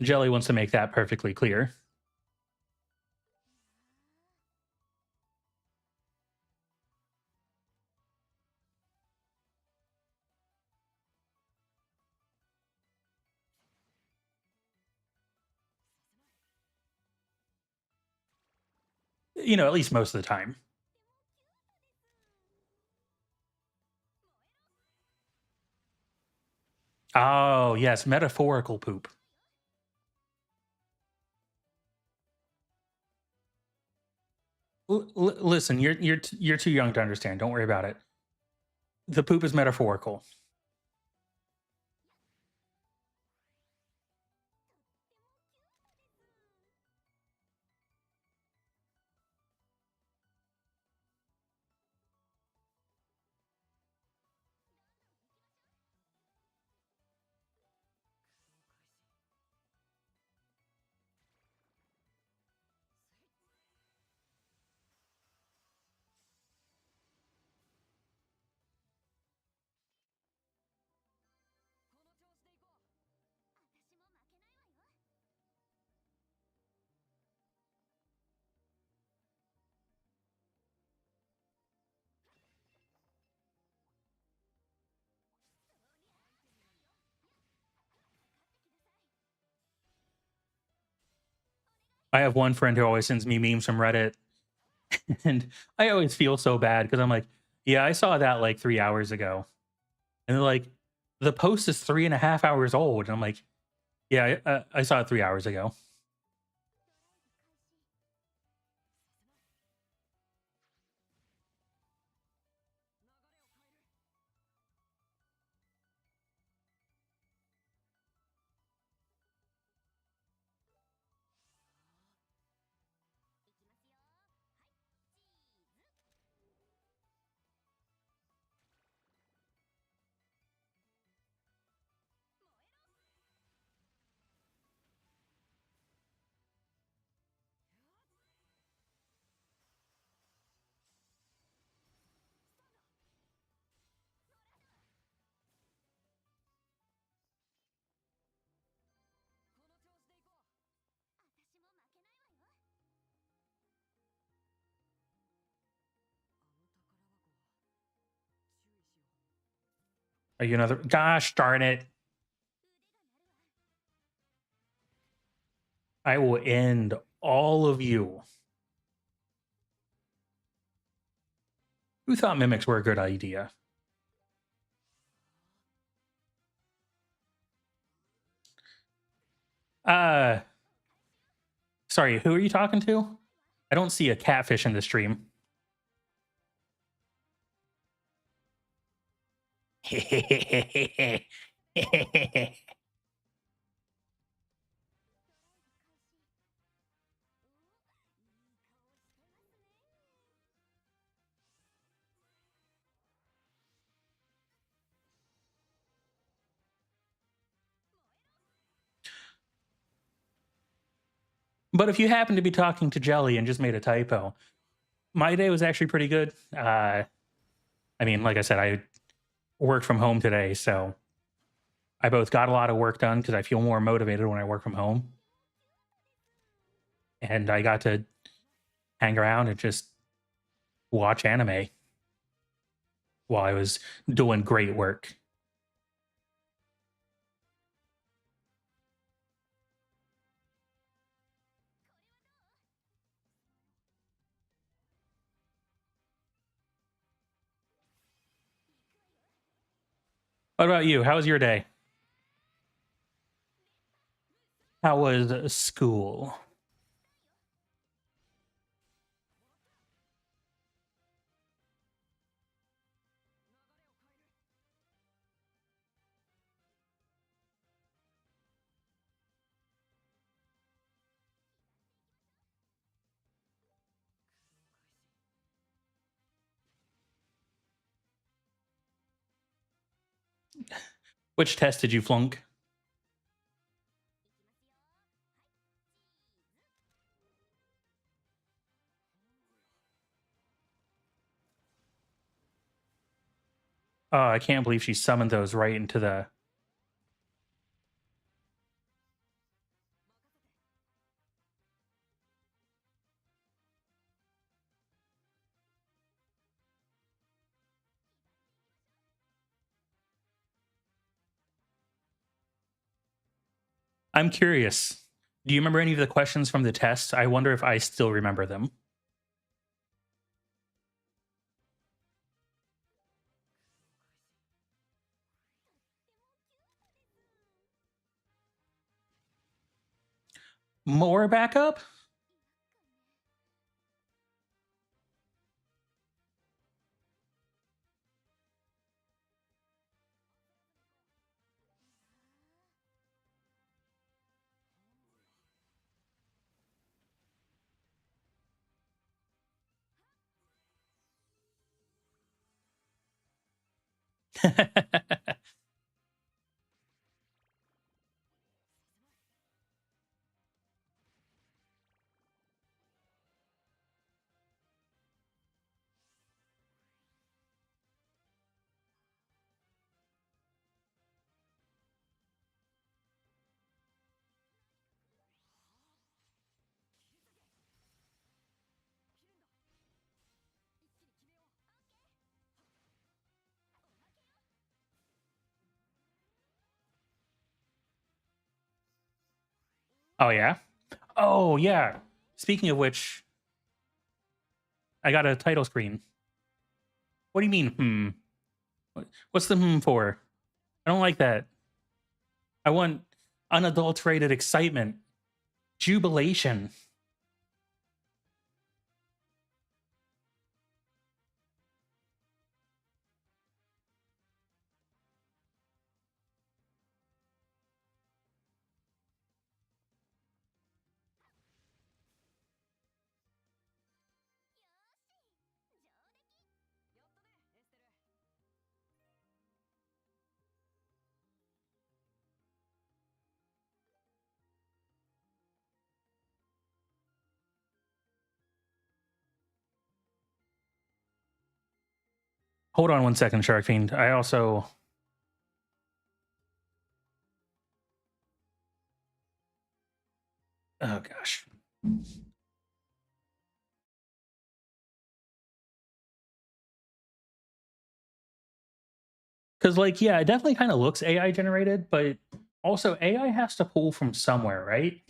Speaker 1: Jelly wants to make that perfectly clear. You know, at least most of the time. Oh, yes, metaphorical poop. Listen, you're too young to understand. Don't worry about it. The poop is metaphorical. I have one friend who always sends me memes from Reddit, and I always feel so bad because I'm like, yeah, I saw that like 3 hours ago. And they're like, the post is 3.5 hours old. And I'm like, yeah, I saw it 3 hours ago. Are you another? Gosh darn it! I will end all of you. Who thought mimics were a good idea? Uh, sorry, who are you talking to? I don't see a catfish in the stream. But if you happen to be talking to Jelly and just made a typo, my day was actually pretty good. I mean, like I said, I worked from home today, so I both got a lot of work done because I feel more motivated when I work from home, and I got to hang around and just watch anime while I was doing great work. What about you? How was your day? How was school? Which test did you flunk? Oh, I can't believe she summoned those right into the. I'm curious. Do you remember any of the questions from the test? I wonder if I still remember them. More backup? Oh, yeah? Oh, yeah. Speaking of which, I got a title screen. What do you mean, hmm? What's the hmm for? I don't like that. I want unadulterated excitement, jubilation. Hold on one second, Shark Fiend. I also. Oh, gosh. Because, like, yeah, it definitely kind of looks AI generated, but also AI has to pull from somewhere, right?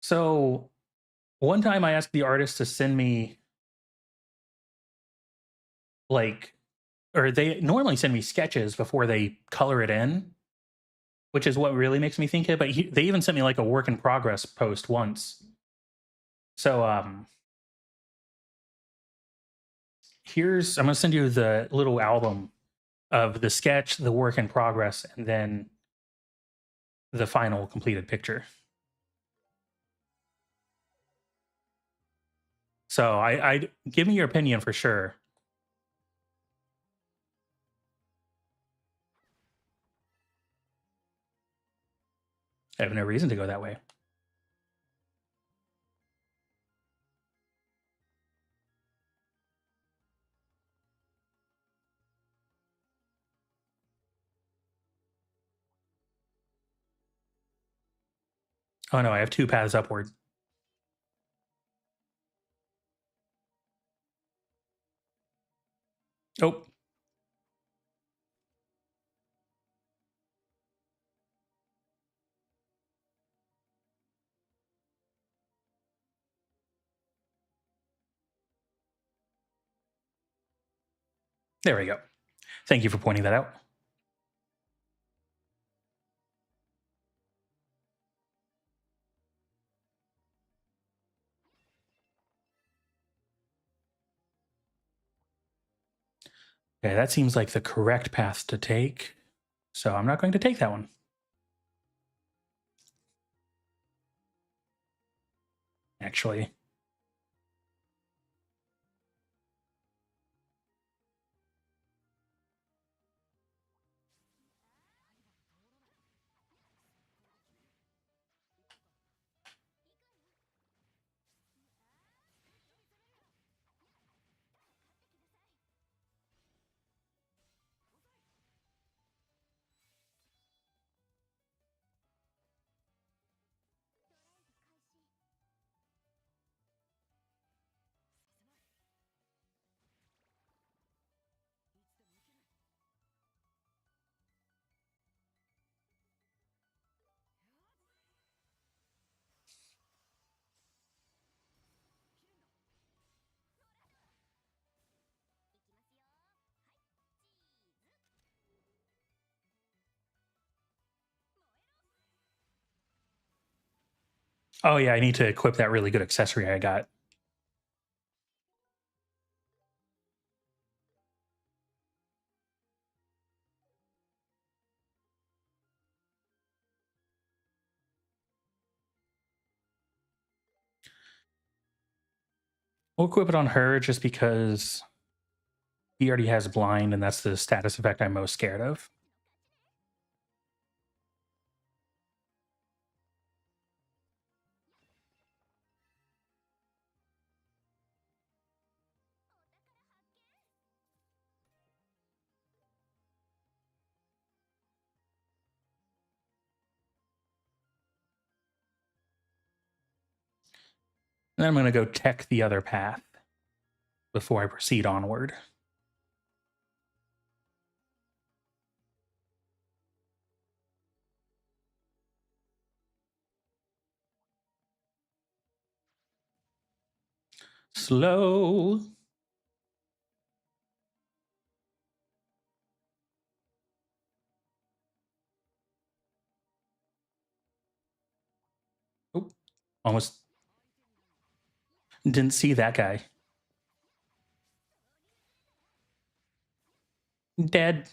Speaker 1: So one time I asked the artist to send me like, or they normally send me sketches before they color it in, which is what really makes me think it. But they even sent me like a work in progress post once. So I'm gonna send you the little album of the sketch, the work in progress, and then the final completed picture. So I give me your opinion for sure. I have no reason to go that way. Oh no, I have two paths upward. Oh, there we go. Thank you for pointing that out. Okay, that seems like the correct path to take. So I'm not going to take that one. Actually. Oh yeah, I need to equip that really good accessory I got. We'll equip it on her just because he already has blind, and that's the status effect I'm most scared of. And then I'm going to go tech the other path before I proceed onward. Slow. Oop, almost didn't see that guy. Dead.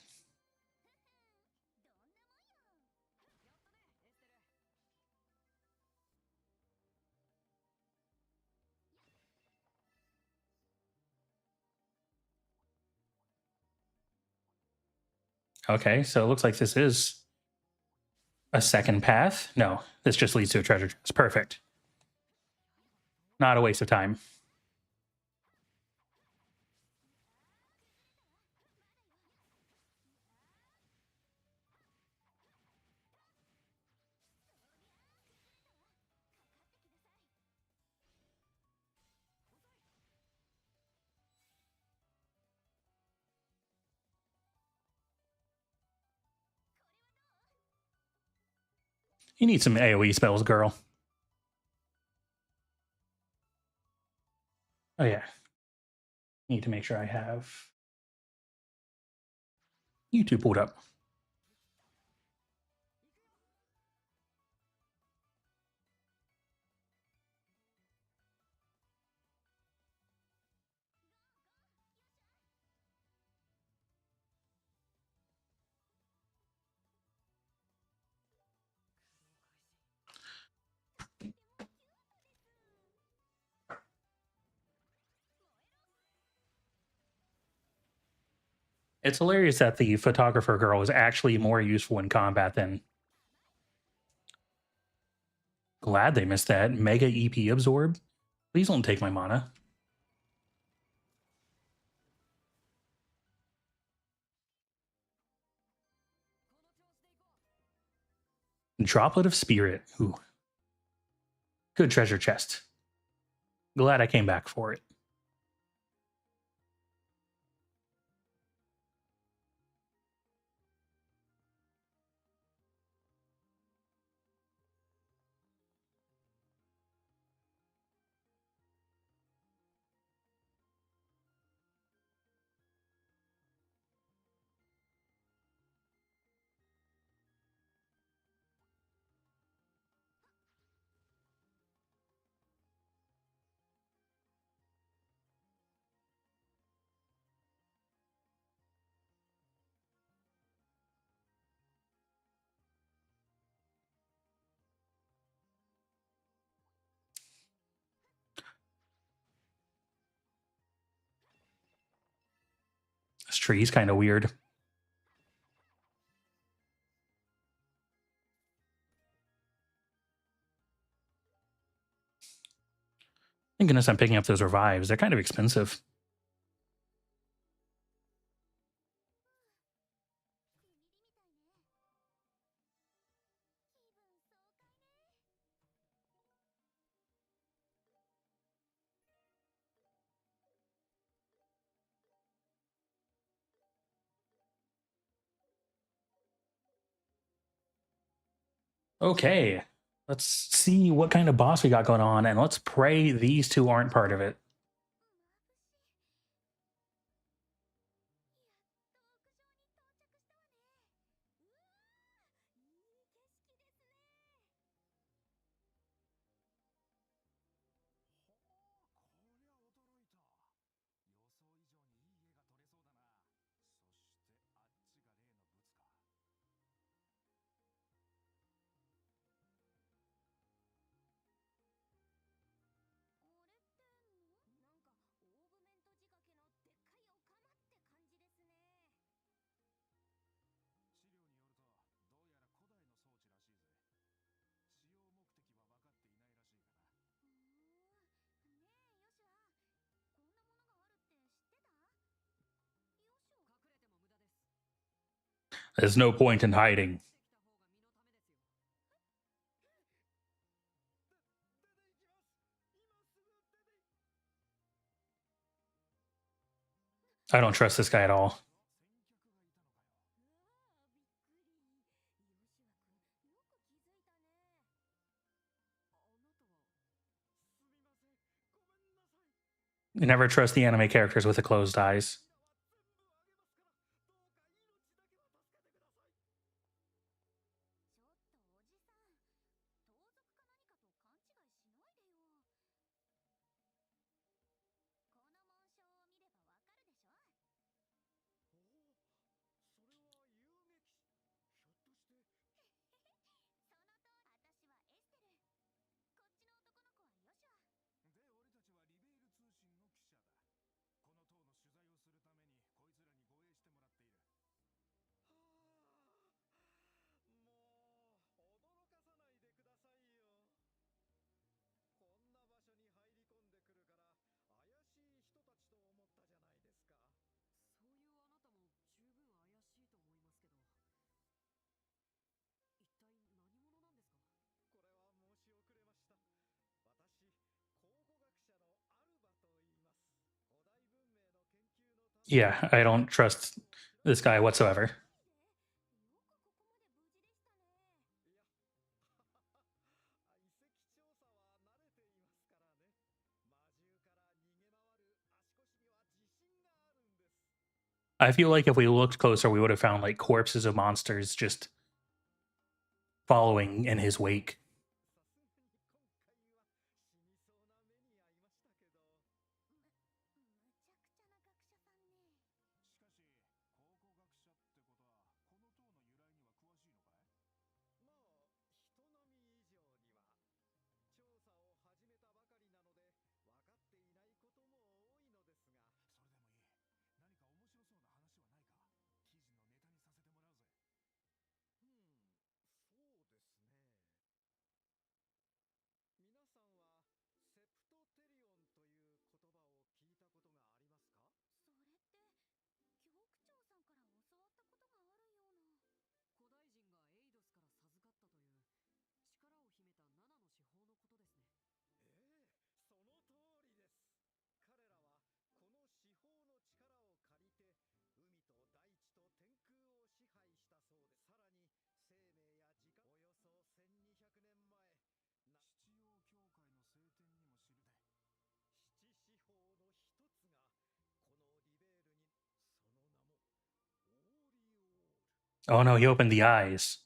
Speaker 1: Okay, so it looks like this is a second path. No, this just leads to a treasure chest. Perfect. Not a waste of time. You need some AoE spells, girl. Oh, yeah. Need to make sure I have YouTube pulled up. It's hilarious that the photographer girl is actually more useful in combat than. Glad they missed that. Mega EP absorb. Please don't take my mana. Droplet of Spirit. Ooh. Good treasure chest. Glad I came back for it. This tree's kind of weird. Thank goodness I'm picking up those revives. They're kind of expensive. Okay, let's see what kind of boss we got going on, and let's pray these two aren't part of it. There's no point in hiding. I don't trust this guy at all. You never trust the anime characters with the closed eyes. Yeah, I don't trust this guy whatsoever. I feel like if we looked closer, we would have found like corpses of monsters just following in his wake. Oh no, he opened the eyes.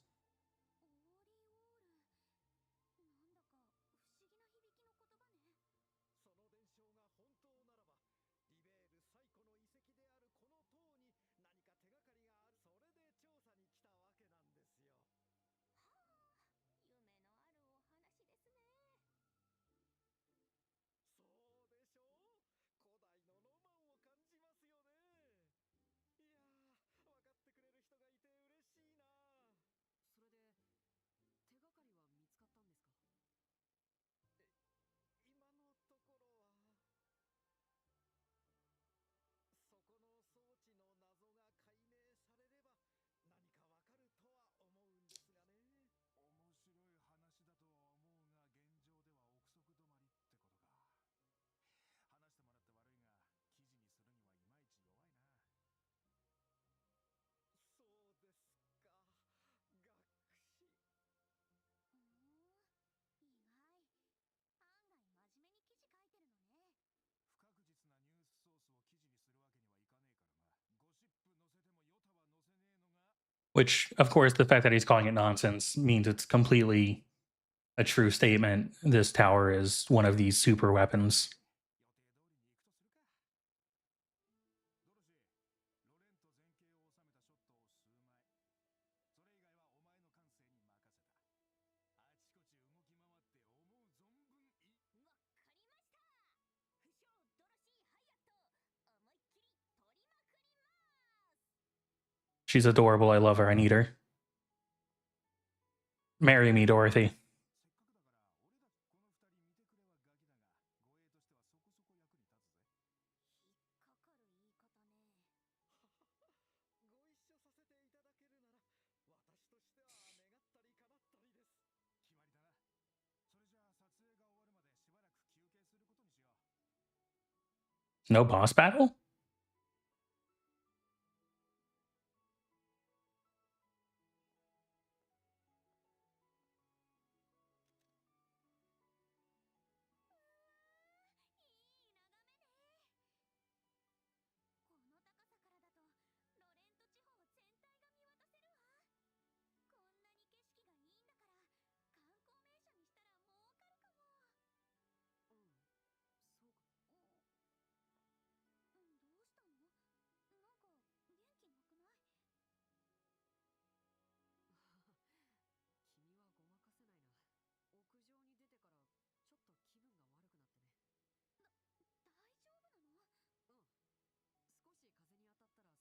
Speaker 1: Which, of course, the fact that he's calling it nonsense means it's completely a true statement. This tower is one of these super weapons. She's adorable. I love her. I need her. Marry me, Dorothy. No boss battle?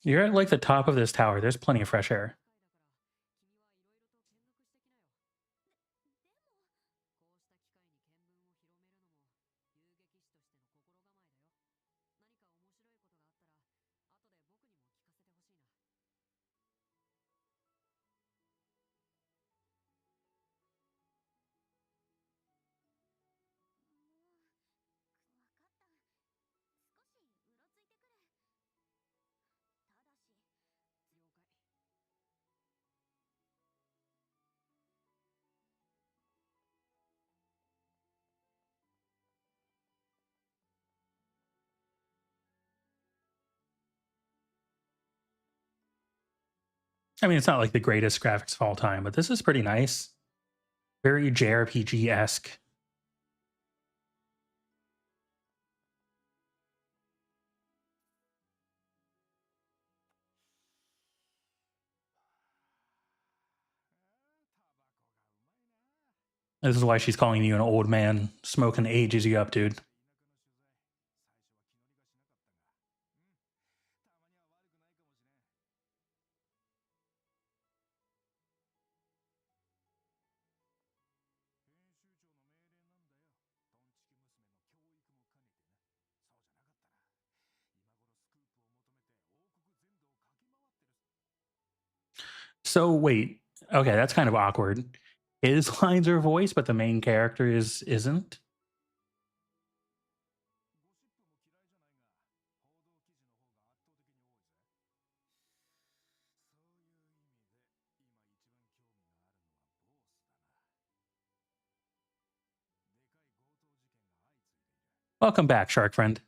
Speaker 1: You're at like the top of this tower. There's plenty of fresh air. I mean, it's not like the greatest graphics of all time, but this is pretty nice. Very JRPG esque. This is why she's calling you an old man. Smoking ages you up, dude. So wait, okay, that's kind of awkward. His lines are voiced, but the main character isn't. Welcome back, Shark Friend.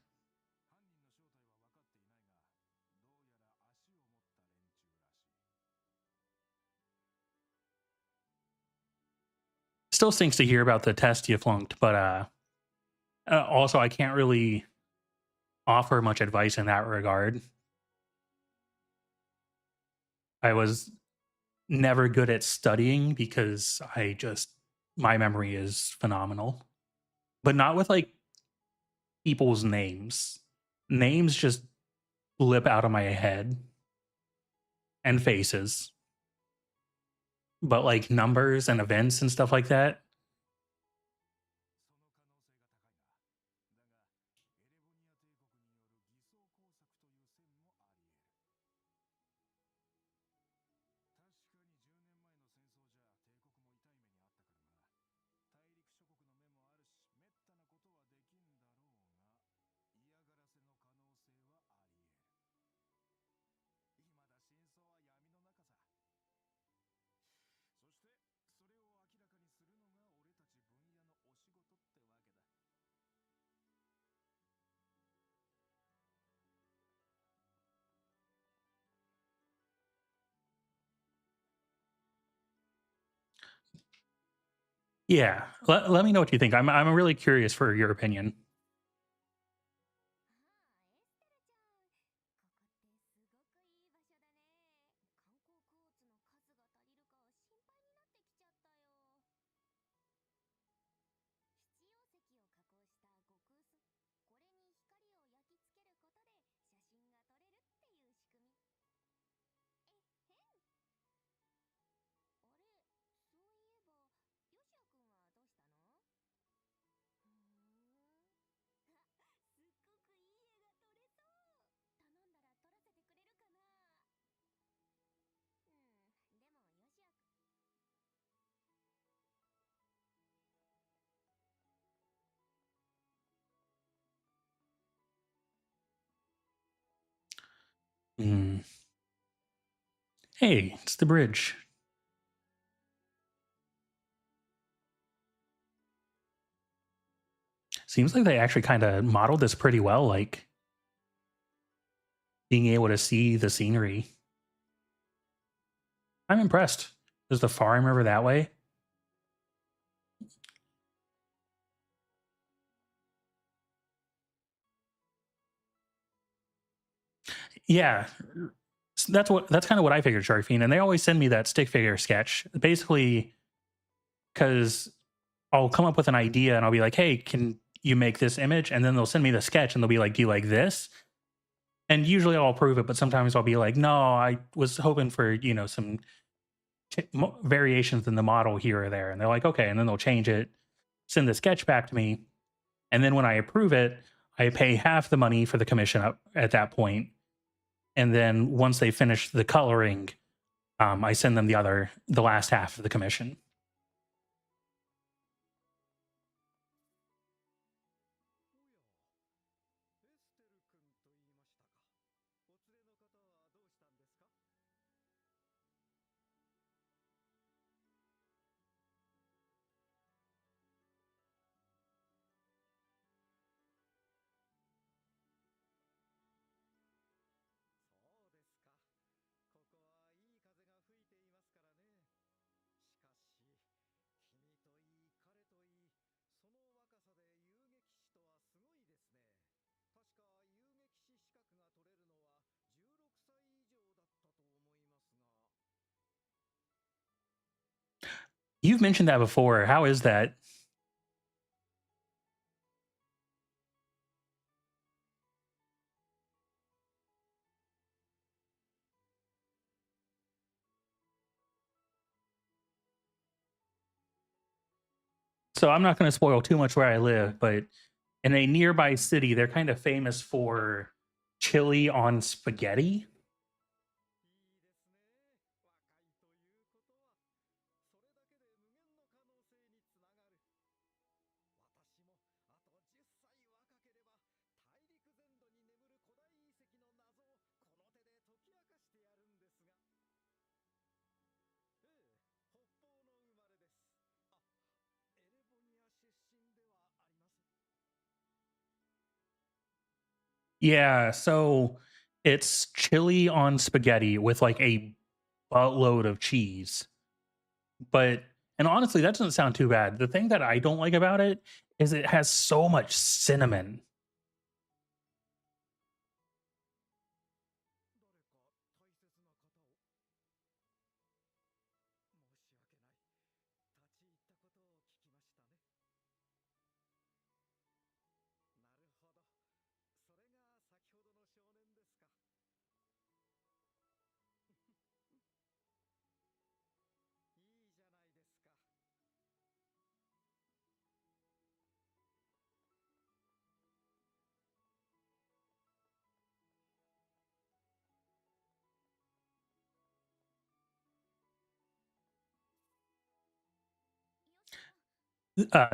Speaker 1: Still stinks to hear about the test you flunked, but also I can't really offer much advice in that regard. I was never good at studying because my memory is phenomenal, but not with like people's names. Names just blip out of my head and faces, but like numbers and events and stuff like that. Yeah, let me know what you think. I'm really curious for your opinion. Mm. Hey, it's the bridge. Seems like they actually kind of modeled this pretty well, like being able to see the scenery. I'm impressed. Is the farm over that way? Yeah, that's kind of what I figured, Sharkfiend. And they always send me that stick figure sketch, basically, because I'll come up with an idea and I'll be like, "Hey, can you make this image?" And then they'll send me the sketch and they'll be like, "Do you like this?" And usually I'll approve it, but sometimes I'll be like, "No, I was hoping for some variations in the model here or there." And they're like, "Okay," and then they'll change it, send the sketch back to me, and then when I approve it, I pay half the money for the commission up at that point, and then once they finish the coloring, I send them the last half of the commission. You've mentioned that before. How is that? So I'm not going to spoil too much where I live, but in a nearby city, they're kind of famous for chili on spaghetti. Yeah, so it's chili on spaghetti with like a buttload of cheese. But and honestly, that doesn't sound too bad. The thing that I don't like about it is it has so much cinnamon.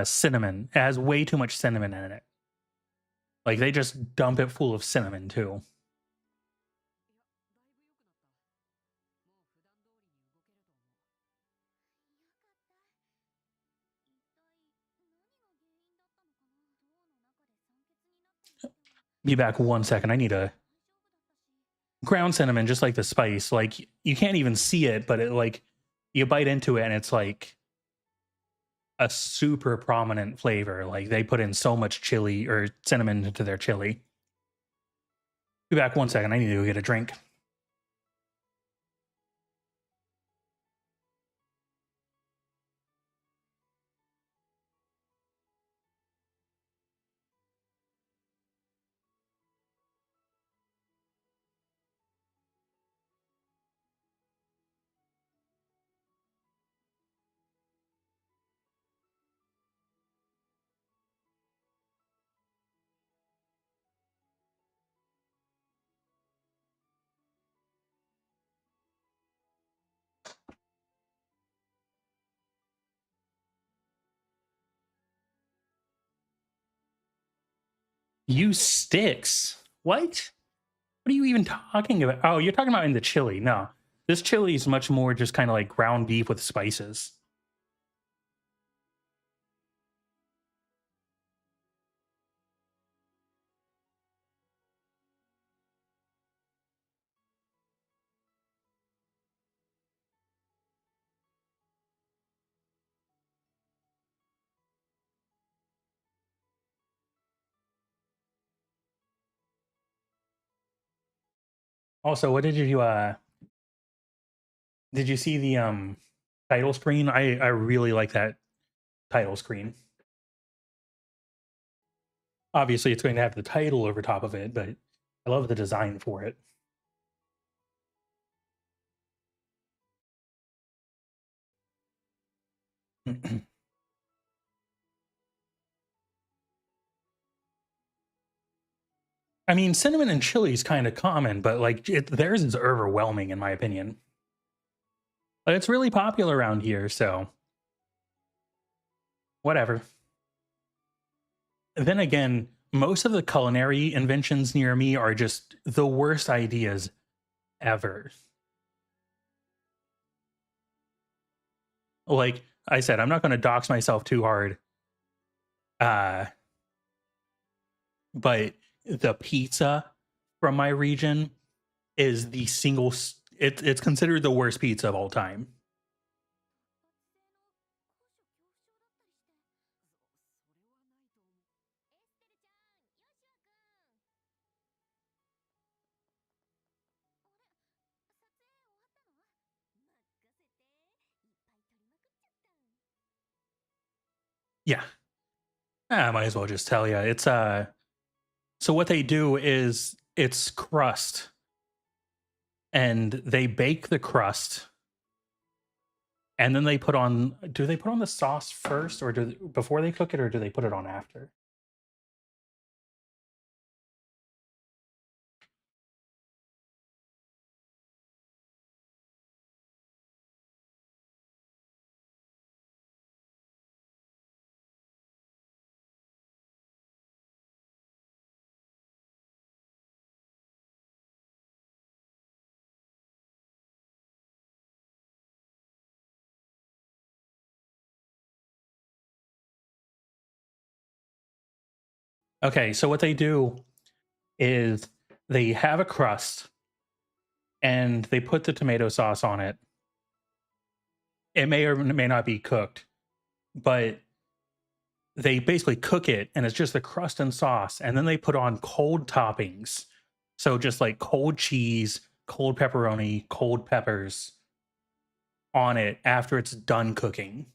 Speaker 1: Cinnamon. It has way too much cinnamon in it. Like they just dump it full of cinnamon too. Be back 1 second. I need a ground cinnamon, just like the spice. Like you can't even see it, but it like you bite into it and it's like a super prominent flavor. Like they put in so much chili or cinnamon into their chili. Be back 1 second. I need to go get a drink. Use sticks. What? What are you even talking about? Oh, you're talking about in the chili. No, this chili is much more just kind of like ground beef with spices. Also, what did you see the title screen? I really like that title screen. Obviously, it's going to have the title over top of it, but I love the design for it. I mean, cinnamon and chili is kind of common, but like theirs is overwhelming in my opinion. But it's really popular around here, so whatever. Then again, most of the culinary inventions near me are just the worst ideas ever. Like I said, I'm not going to dox myself too hard. Uh, but the pizza from my region is the it's considered the worst pizza of all time. Yeah. I might as well just tell you. It's so what they do is it's crust and they bake the crust and then they put on do they put on the sauce first or before they cook it or do they put it on after? Okay, so what they do is they have a crust and they put the tomato sauce on it. It may or may not be cooked, but they basically cook it and it's just the crust and sauce. And then they put on cold toppings. So just like cold cheese, cold pepperoni, cold peppers on it after it's done cooking.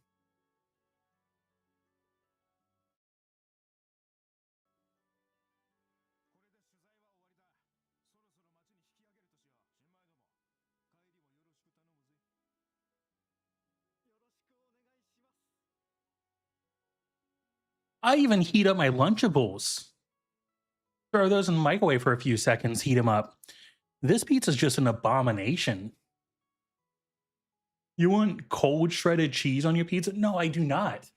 Speaker 1: I even heat up my Lunchables. Throw those in the microwave for a few seconds, heat them up. This pizza is just an abomination. You want cold shredded cheese on your pizza? No, I do not.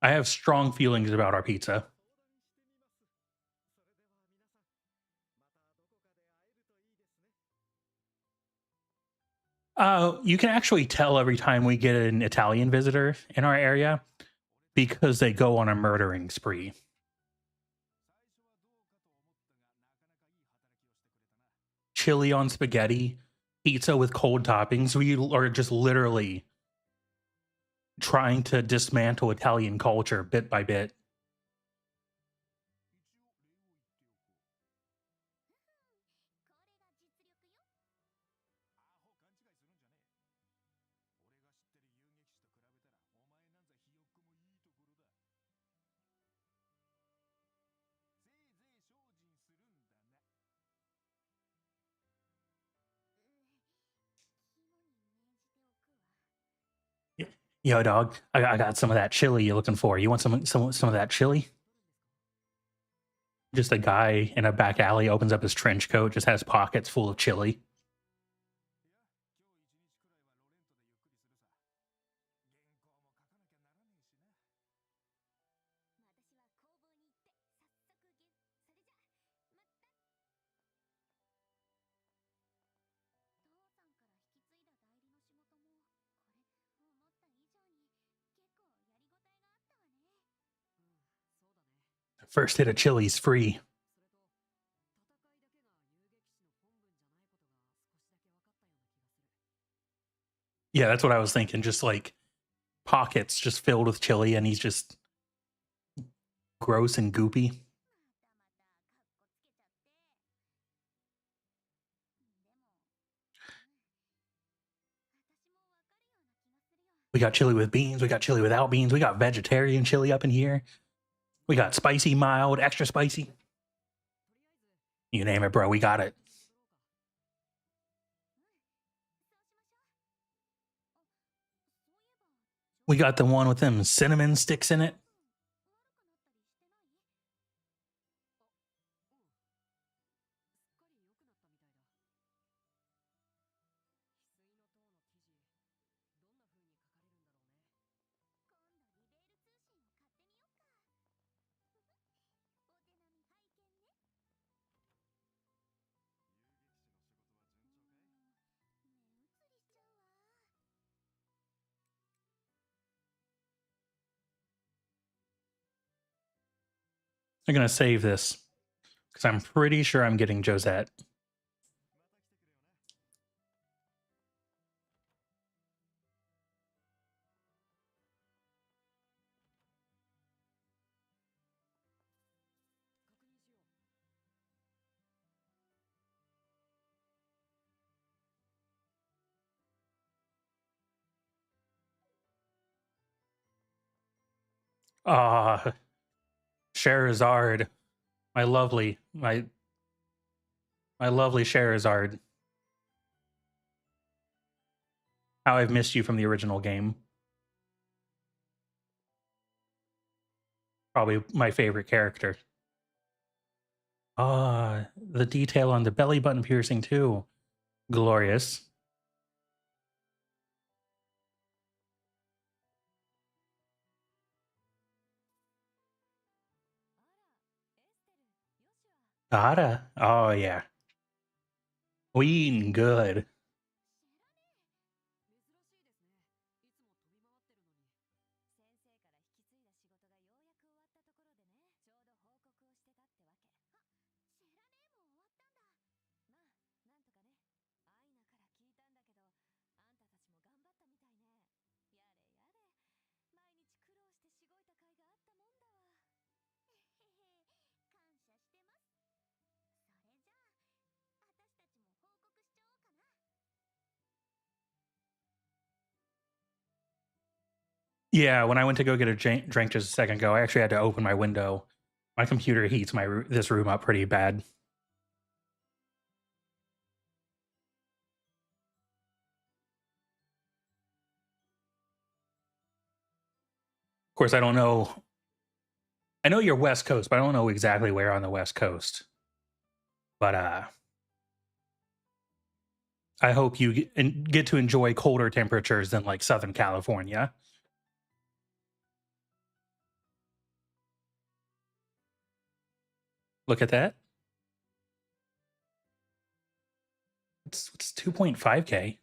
Speaker 1: I have strong feelings about our pizza. You can actually tell every time we get an Italian visitor in our area because they go on a murdering spree. Chili on spaghetti, pizza with cold toppings. We are just literally trying to dismantle Italian culture bit by bit. Yo, dog, I got some of that chili you're looking for. You want some of that chili? Just a guy in a back alley opens up his trench coat, just has pockets full of chili. First hit of chili's free. Yeah, that's what I was thinking. Just like pockets just filled with chili, and he's just gross and goopy. We got chili with beans. We got chili without beans. We got vegetarian chili up in here. We got spicy, mild, extra spicy. You name it, bro. We got it. We got the one with them cinnamon sticks in it. I'm gonna save this because I'm pretty sure I'm getting Josette. Ah, Charizard. My lovely Charizard. How I've missed you from the original game. Probably my favorite character. Ah, the detail on the belly button piercing too. Glorious. Gotta. Oh yeah. Queen good. Yeah, when I went to go get a drink just a second ago, I actually had to open my window. My computer heats this room up pretty bad. Of course, I don't know. I know you're West Coast, but I don't know exactly where on the West Coast. But I hope you get to enjoy colder temperatures than like Southern California. Look at that. It's 2.5K.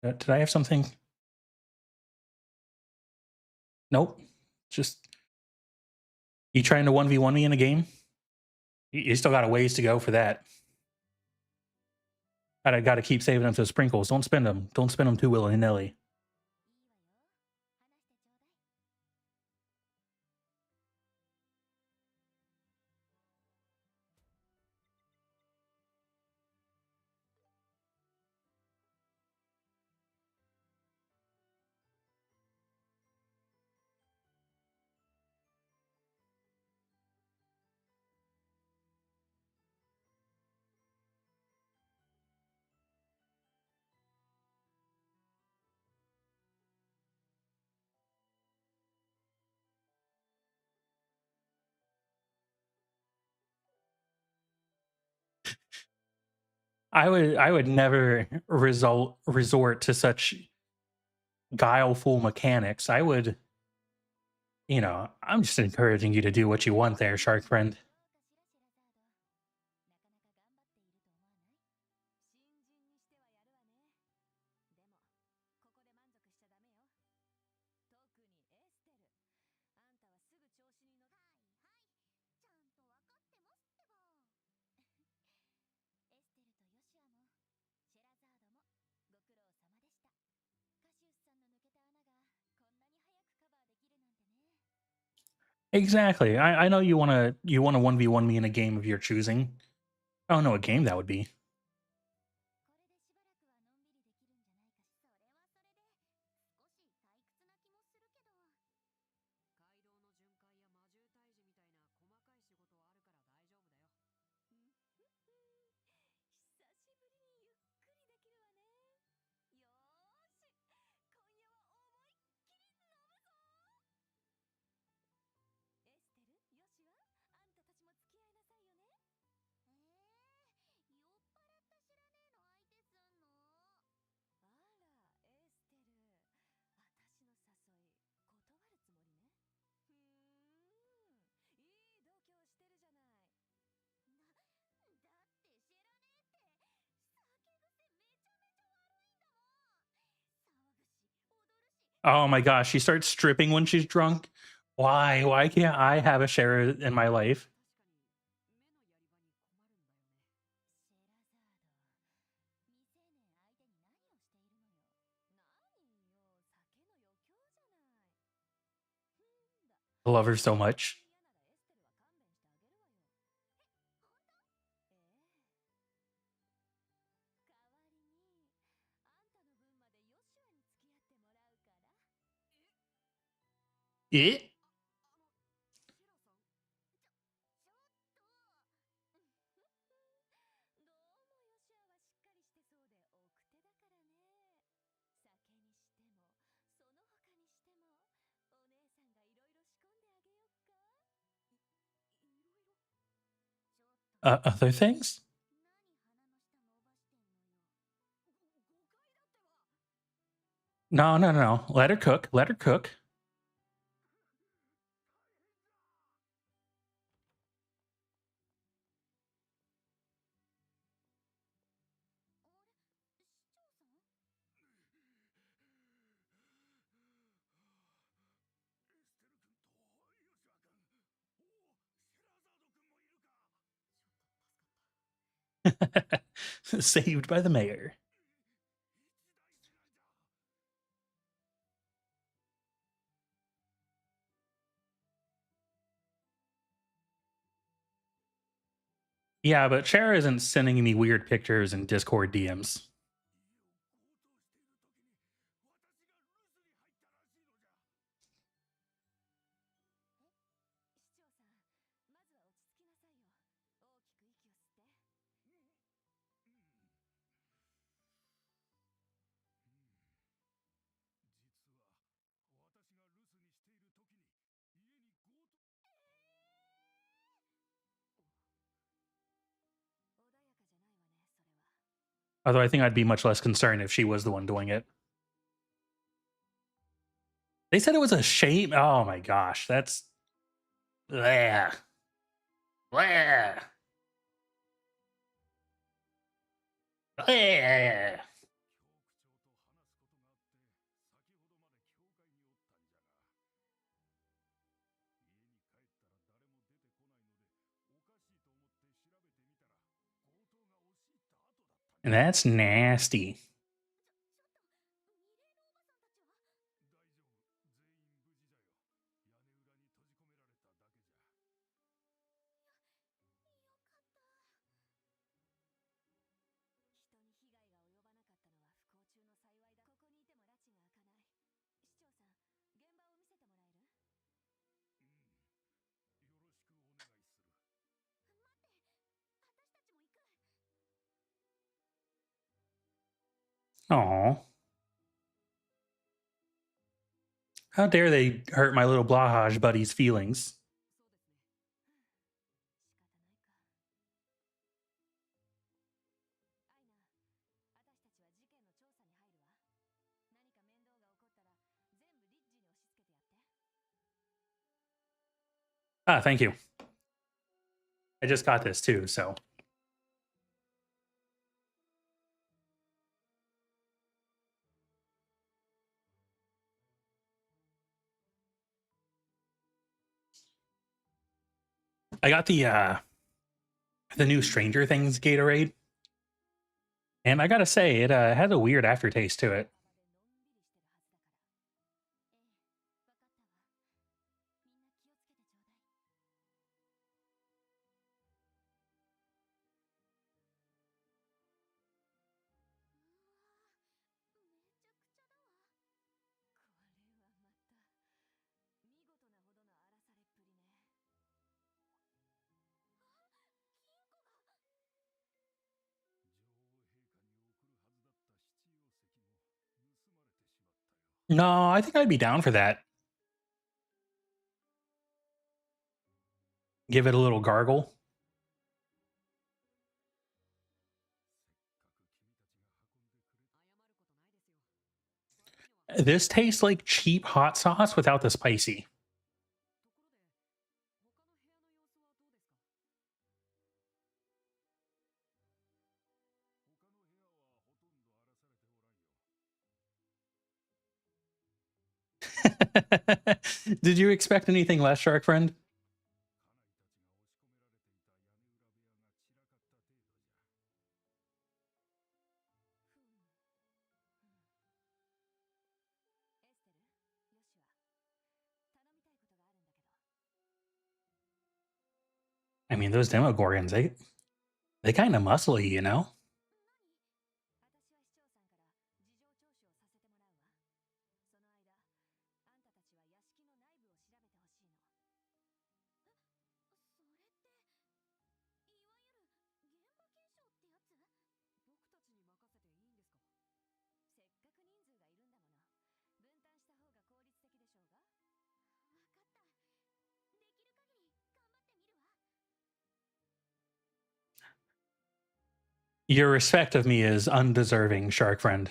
Speaker 1: Did I have something? Nope. Just you trying to 1v1 me in a game? You still got a ways to go for that. I got to keep saving them to sprinkles. Don't spend them. Don't spend them too willy nilly. I would never resort to such guileful mechanics. I would, I'm just encouraging you to do what you want there, shark friend. Exactly. I know you wanna 1v1 me in a game of your choosing. I don't know what game that would be. Oh my gosh, she starts stripping when she's drunk. Why? Why can't I have a share in my life? I love her so much. Eh? Other things? No, no, no. Let her cook. Let her cook. Saved by the mayor. Yeah, but Cher isn't sending me weird pictures and Discord DMs. Although I think I'd be much less concerned if she was the one doing it. They said it was a shame. Oh my gosh, that's bleh. Bleh. Bleh. And that's nasty. Oh, how dare they hurt my little Blahaj buddy's feelings? Ah, thank you. I just got this too, so. I got the new Stranger Things Gatorade, and I gotta say, it has a weird aftertaste to it. No, I think I'd be down for that. Give it a little gargle. This tastes like cheap hot sauce without the spicy. Did you expect anything less, Shark Friend? I mean, those Demogorgons, they kind of muscly, you know? Your respect of me is undeserving, shark friend.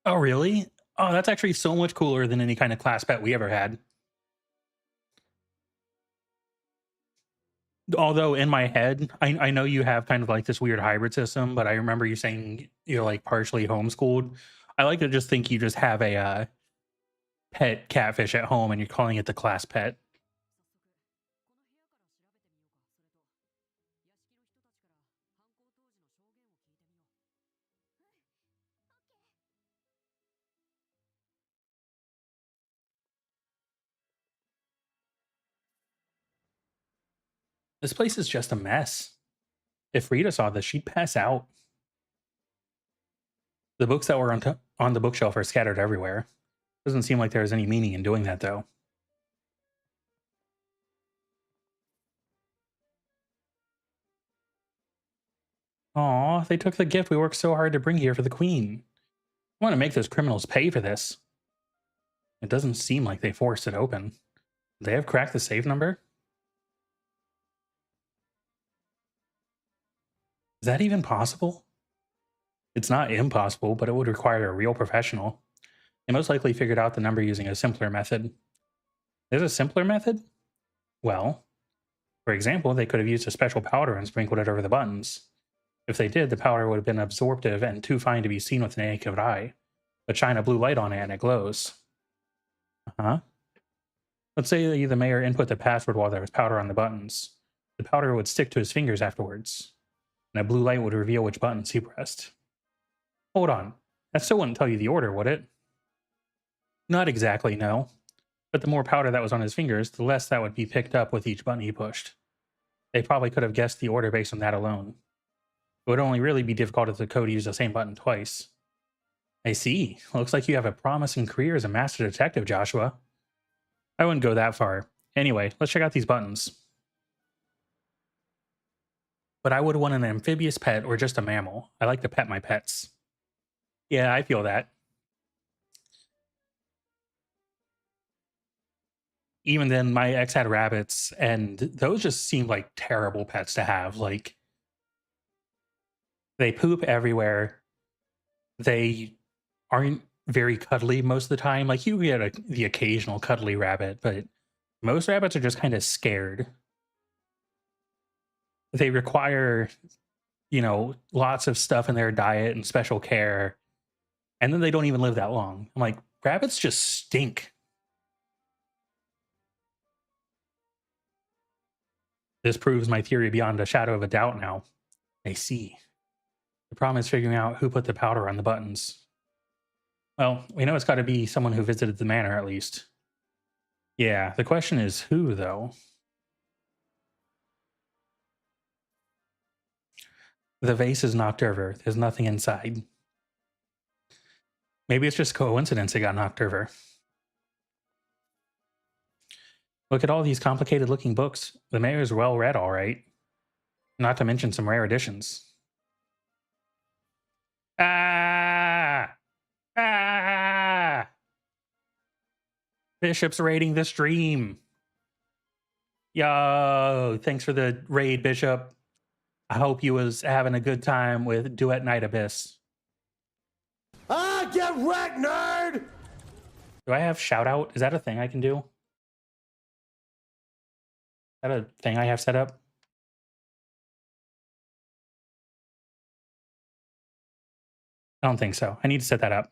Speaker 1: Oh, really? Oh, that's actually so much cooler than any kind of class pet we ever had. Although in my head, I know you have kind of like this weird hybrid system, but I remember you saying you're like partially homeschooled. I like to just think you just have a pet catfish at home and you're calling it the class pet. This place is just a mess. If Rita saw this, she'd pass out. The books that were on the bookshelf are scattered everywhere. Doesn't seem like there's any meaning in doing that, though. Aw, they took the gift we worked so hard to bring here for the Queen. I want to make those criminals pay for this. It doesn't seem like they forced it open. They have cracked the safe number? Is that even possible? It's not impossible, but it would require a real professional. They most likely figured out the number using a simpler method. There's a simpler method? Well, for example, they could have used a special powder and sprinkled it over the buttons. If they did, the powder would have been absorptive and too fine to be seen with the naked eye. But shine a blue light on it and it glows. Huh? Let's say the mayor input the password while there was powder on the buttons. The powder would stick to his fingers afterwards, and a blue light would reveal which buttons he pressed. Hold on. That still wouldn't tell you the order, would it? Not exactly, no. But the more powder that was on his fingers, the less that would be picked up with each button he pushed. They probably could have guessed the order based on that alone. It would only really be difficult if the code used the same button twice. I see. Looks like you have a promising career as a master detective, Joshua. I wouldn't go that far. Anyway, let's check out these buttons. But I would want an amphibious pet or just a mammal. I like to pet my pets. Yeah, I feel that. Even then, my ex had rabbits, and those just seemed like terrible pets to have. Like, they poop everywhere. They aren't very cuddly most of the time. Like, you get the occasional cuddly rabbit, but most rabbits are just kind of scared. They require, lots of stuff in their diet and special care, and then they don't even live that long. I'm like, rabbits just stink. This proves my theory beyond a shadow of a doubt now. I see. The problem is figuring out who put the powder on the buttons. Well, we know it's got to be someone who visited the manor at least. Yeah, the question is who, though? The vase is knocked over. There's nothing inside. Maybe it's just coincidence it got knocked over. Look at all these complicated looking books. The mayor's well read, all right. Not to mention some rare editions. Ah! Ah! Bishop's raiding the stream. Yo, thanks for the raid, Bishop. I hope you was having a good time with Duet Night Abyss.
Speaker 3: Ah, get wrecked, nerd!
Speaker 1: Do I have shout out? Is that a thing I can do? Is that a thing I have set up? I don't think so. I need to set that up.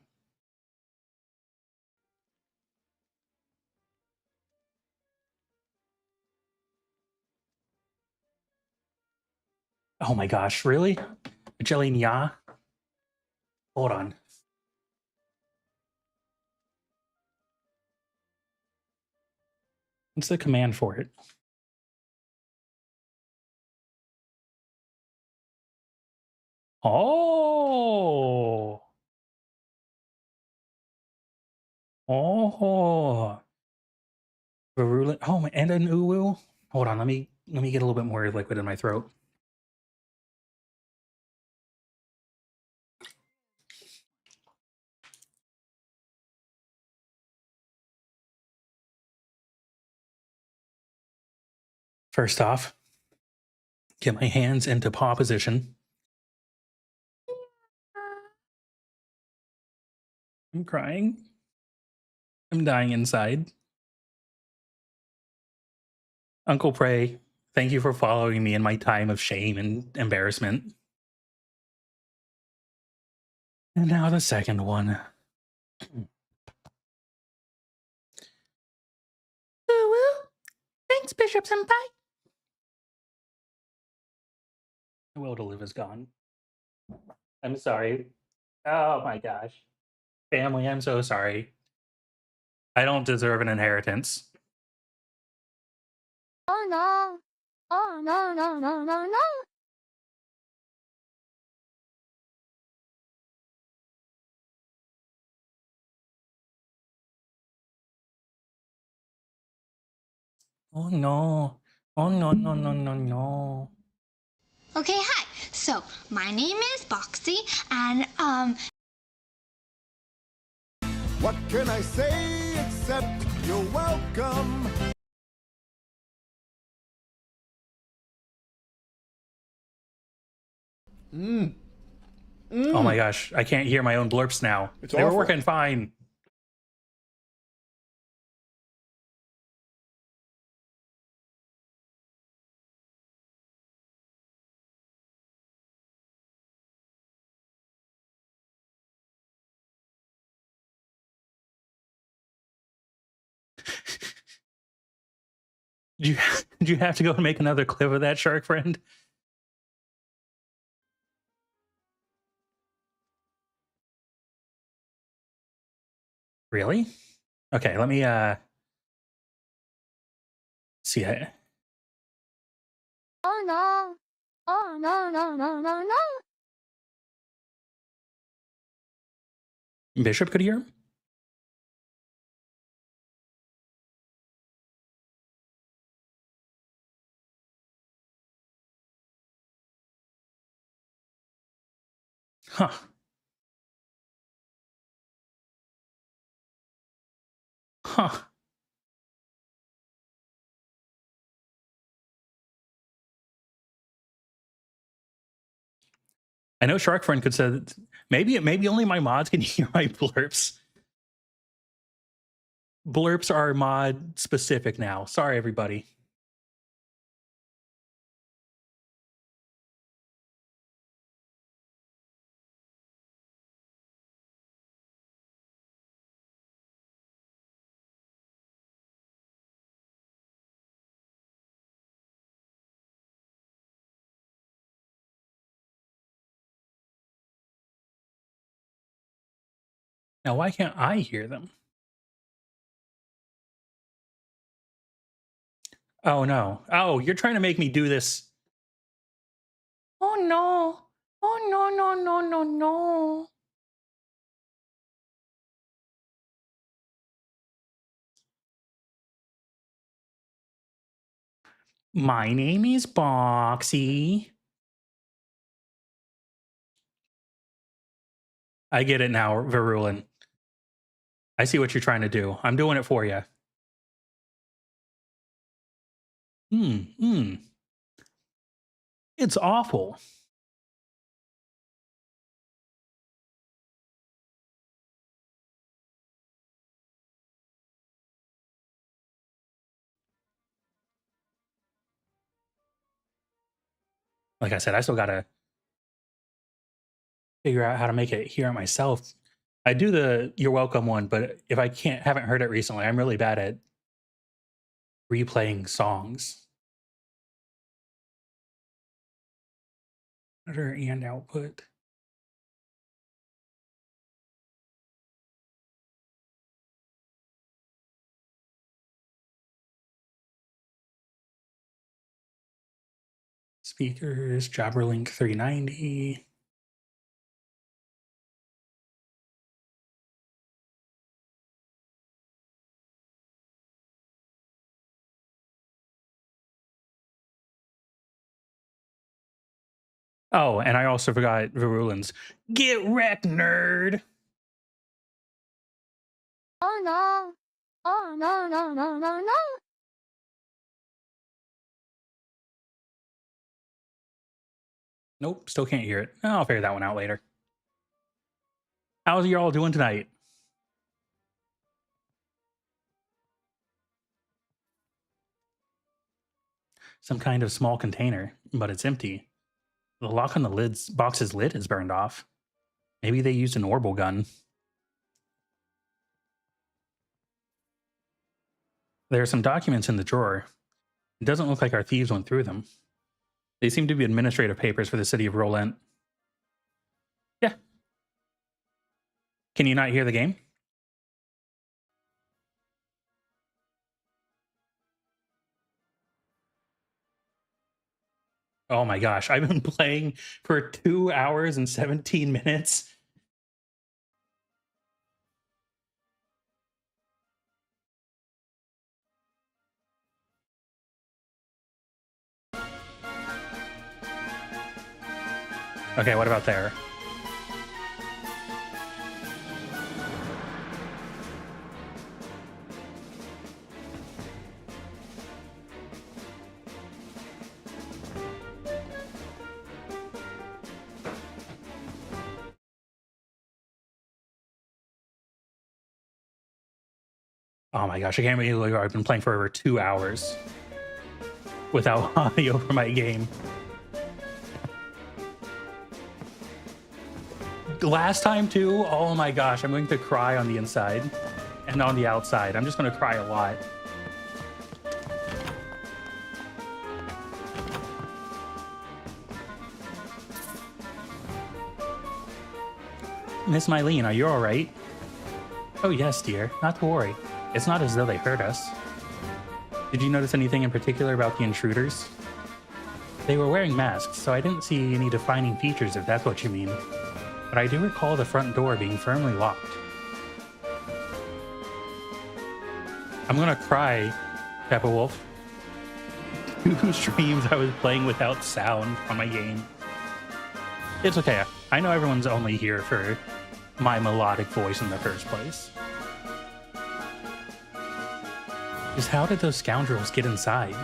Speaker 1: Oh my gosh, really? Jelly Nya? Hold on. What's the command for it? Oh. Oh. Virulent. Oh, and an uwu. Hold on, let me get a little bit more liquid in my throat. First off, get my hands into paw position. I'm crying. I'm dying inside. Uncle Prey, thank you for following me in my time of shame and embarrassment. And now the second one. Thanks, Bishop Senpai. The will to live is gone. I'm sorry. Oh my gosh. Family, I'm so sorry. I don't deserve an inheritance.
Speaker 2: Oh no. Oh no, no, no, no, no.
Speaker 1: Oh no. Oh no, no, no, no, no.
Speaker 4: Okay, hi. So, my name is Boxy, and,
Speaker 3: What can I say except you're welcome?
Speaker 1: Oh my gosh. I can't hear my own blurps now.
Speaker 3: It's
Speaker 1: They were
Speaker 3: awful.
Speaker 1: working fine. Did you have to go and make another clip of that, shark friend? Really? Okay, let me see it.
Speaker 2: Oh no. Oh no, no, no, no, no.
Speaker 1: Bishop could hear him? Huh. Huh. I know Shark Friend could say that maybe only my mods can hear my blurps. Blurps are mod specific now. Sorry, everybody. Now, why can't I hear them? Oh no. Oh, you're trying to make me do this. Oh no. Oh no, no, no, no, no. My name is Boxy. I get it now, Virulin. I see what you're trying to do. I'm doing it for you. Hmm. It's awful. Like I said, I still gotta figure out how to make it hear it myself. I do the "You're welcome" one, but if I haven't heard it recently, I'm really bad at replaying songs. Monitor and output. Speakers, Jabberlink 390. Oh, and I also forgot Virulin's "Get wrecked, nerd."
Speaker 2: Oh no. Oh no, no, no, no, no.
Speaker 1: Nope, still can't hear it. I'll figure that one out later. How's y'all doing tonight? Some kind of small container, but it's empty. The lock on the box's lid is burned off. Maybe they used an orbital gun. There are some documents in the drawer. It doesn't look like our thieves went through them. They seem to be administrative papers for the city of Rolent. Yeah. Can you not hear the game? Oh my gosh, I've been playing for 2 hours and 17 minutes. Okay, what about there? Oh my gosh, I can't believe I've been playing for over 2 hours without audio for my game. Last time too, oh my gosh, I'm going to cry on the inside and on the outside. I'm just going to cry a lot. Miss Mylene, are you all right? Oh yes, dear. Not to worry. It's not as though they hurt us. Did you notice anything in particular about the intruders? They were wearing masks, so I didn't see any defining features if that's what you mean. But I do recall the front door being firmly locked. I'm gonna cry, Peppa Wolf. 2 streams I was playing without sound on my game. It's okay. I know everyone's only here for my melodic voice in the first place. Just how did those scoundrels get inside?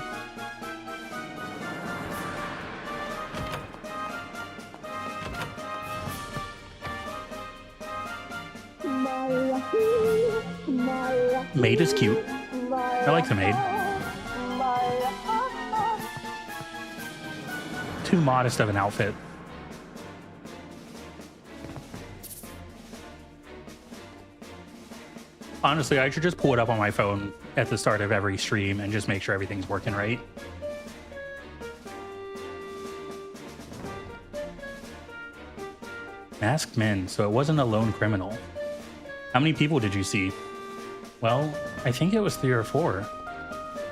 Speaker 1: Maid is cute. I like the maid. Too modest of an outfit. Honestly, I should just pull it up on my phone at the start of every stream and just make sure everything's working right. Masked men, so it wasn't a lone criminal. How many people did you see? Well, I think it was 3 or 4.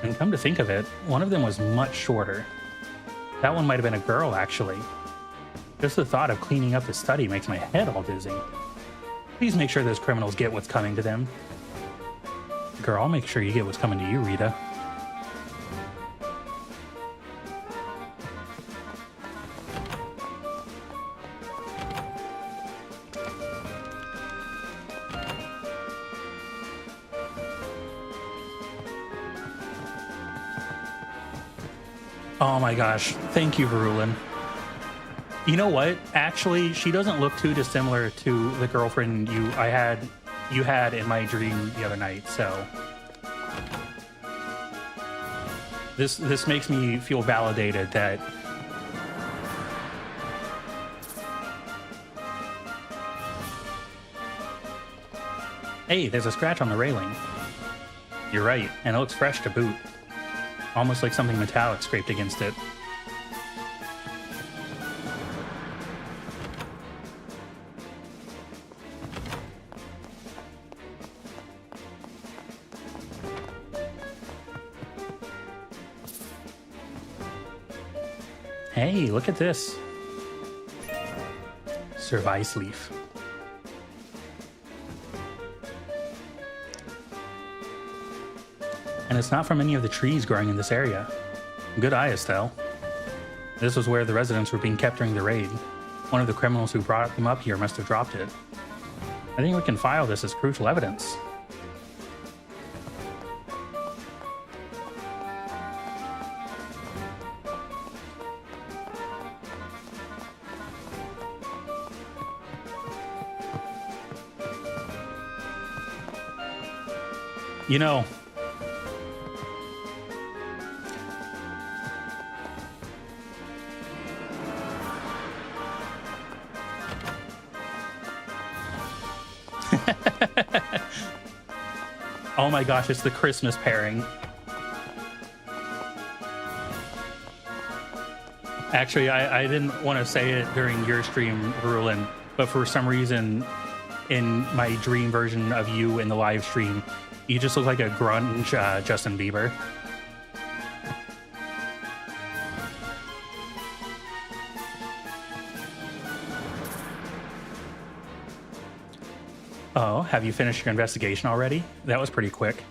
Speaker 1: And come to think of it, one of them was much shorter. That one might have been a girl, actually. Just the thought of cleaning up the study makes my head all dizzy. Please make sure those criminals get what's coming to them. Girl, I'll make sure you get what's coming to you, Rita. Oh my gosh. Thank you, Verulin. You know what? Actually, she doesn't look too dissimilar to the girlfriend you had in my dream the other night, so this makes me feel validated that hey, there's a scratch on the railing. You're right, and it looks fresh to boot. Almost like something metallic scraped against it. Hey, look at this. Service leaf. And it's not from any of the trees growing in this area. Good eye, Estelle. This was where the residents were being kept during the raid. One of the criminals who brought them up here must have dropped it. I think we can file this as crucial evidence. You know, oh my gosh, it's the Christmas pairing. Actually, I didn't want to say it during your stream, Rulin, but for some reason, in my dream version of you in the live stream, you just look like a grunge Justin Bieber. Oh, have you finished your investigation already? That was pretty quick.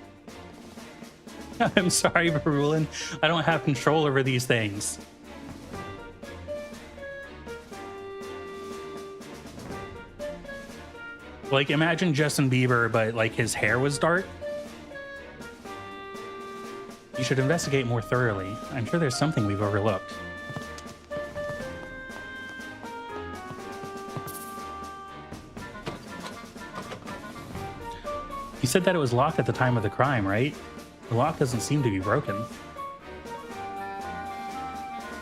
Speaker 1: I'm sorry, Barulin. I don't have control over these things. Like, imagine Justin Bieber, but like his hair was dark. You should investigate more thoroughly. I'm sure there's something we've overlooked. You said that it was locked at the time of the crime, right? The lock doesn't seem to be broken.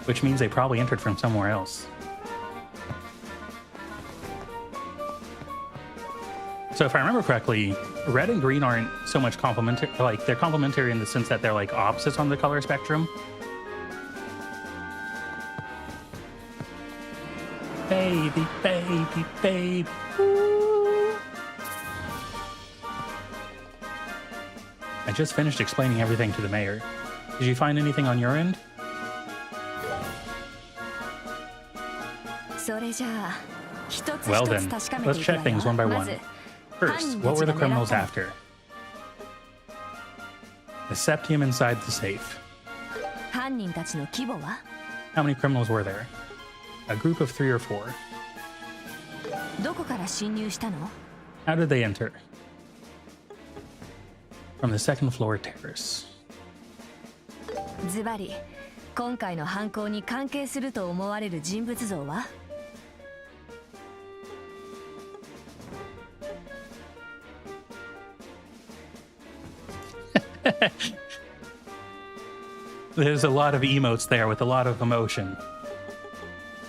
Speaker 1: Which means they probably entered from somewhere else. So if I remember correctly, red and green aren't so much complementary, like they're complementary in the sense that they're like opposites on the color spectrum. Baby, baby, baby. Ooh. I just finished explaining everything to the mayor. Did you find anything on your end? Well then, let's check things one by one. First, what were the criminals after? The septium inside the safe. How many criminals were there? A group of 3 or 4. How did they enter? From the 2nd floor terrace.
Speaker 5: ズバリ、今回の犯行に関係すると思われる人物像は?
Speaker 1: There's a lot of emotes there with a lot of emotion.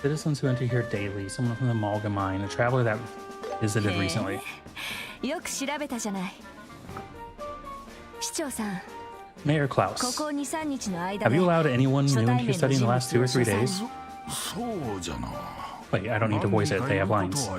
Speaker 1: Citizens who enter here daily, someone from the Malga mine, a traveler that visited recently.
Speaker 5: よく調べたじゃない。市長さん。
Speaker 1: Mayor Klaus,
Speaker 5: ここ 2,3 日の間
Speaker 1: have you allowed anyone new into study in the last 2 or 3 days?
Speaker 3: そうじゃな。
Speaker 1: Wait, I don't need to voice it, they have lines.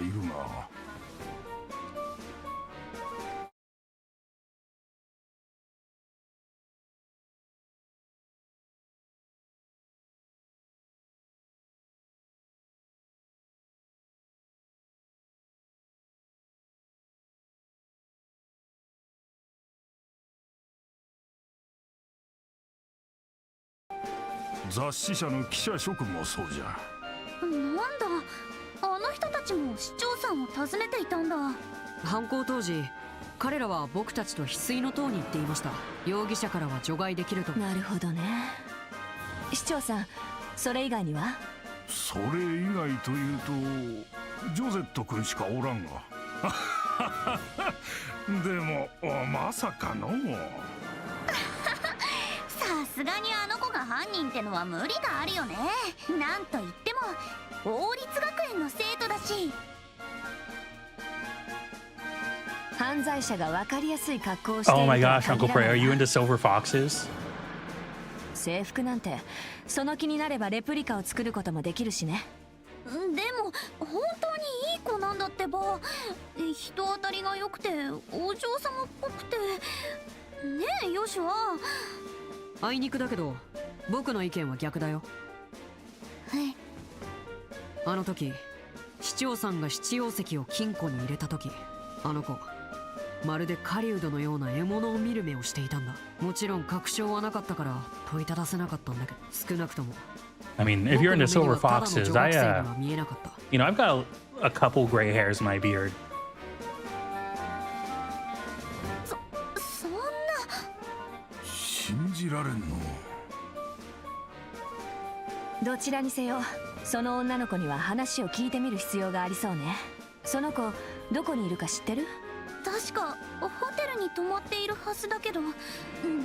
Speaker 3: 雑誌社の記者職もそうじゃ。
Speaker 6: なんだ、あの人たちも市長さんを訪ねていたんだ。
Speaker 7: 犯行当時、彼らは僕たちと翡翠の塔に行っていました。容疑者からは除外できると。
Speaker 5: なるほどね。市長さん、それ以外には？
Speaker 3: それ以外というと、ジョゼット君しかおらんが。でも、まさかの。
Speaker 6: さすがにあの子が犯人ってのは無理があるよね。なんと言っても王立学園の生徒だし。
Speaker 5: 犯罪者が分かりやすい格好をしている。
Speaker 1: Oh my gosh, Uncle Prey, are you into silver foxes?
Speaker 5: 制服なんてその気になればレプリカを作ることもできるしね。
Speaker 6: でも本当にいい子なんだってば。人当たりが良くてお嬢様っぽくて。ねえヨシュは。
Speaker 7: あいにくだけど僕の意見は逆だよ。
Speaker 6: はい。
Speaker 7: あの時市長さんが七曜石を金庫に入れた時、あの子まるで狩人のような獲物を見る目をしていたんだ。もちろん確証はなかったから問いただせなかったんだけど、少なくとも
Speaker 1: I mean, if you're into silver foxes, I've got a couple gray hairs in my beard.
Speaker 6: そんな。
Speaker 3: 信じられんの。
Speaker 5: どちらにせよその女の子には話を聞いてみる必要がありそうね。その子どこにいるか知ってる？
Speaker 6: 確かホテルに泊まっているはずだけど、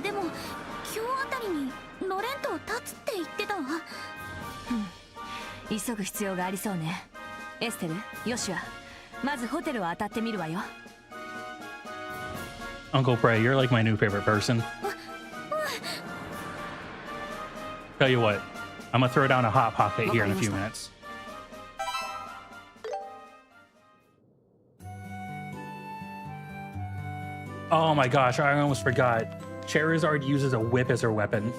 Speaker 6: でも今日あたりにロレントを立つって言ってたわ。
Speaker 5: 急ぐ必要がありそうね。エステル、ヨシュア、まずホテルを当たってみるわよ。
Speaker 1: Uncle Prey, you're like my new favorite person. Tell you what, I'm gonna throw down a hot pocket here in a few minutes. Oh my gosh, I almost forgot. Charizard uses a whip as her weapon.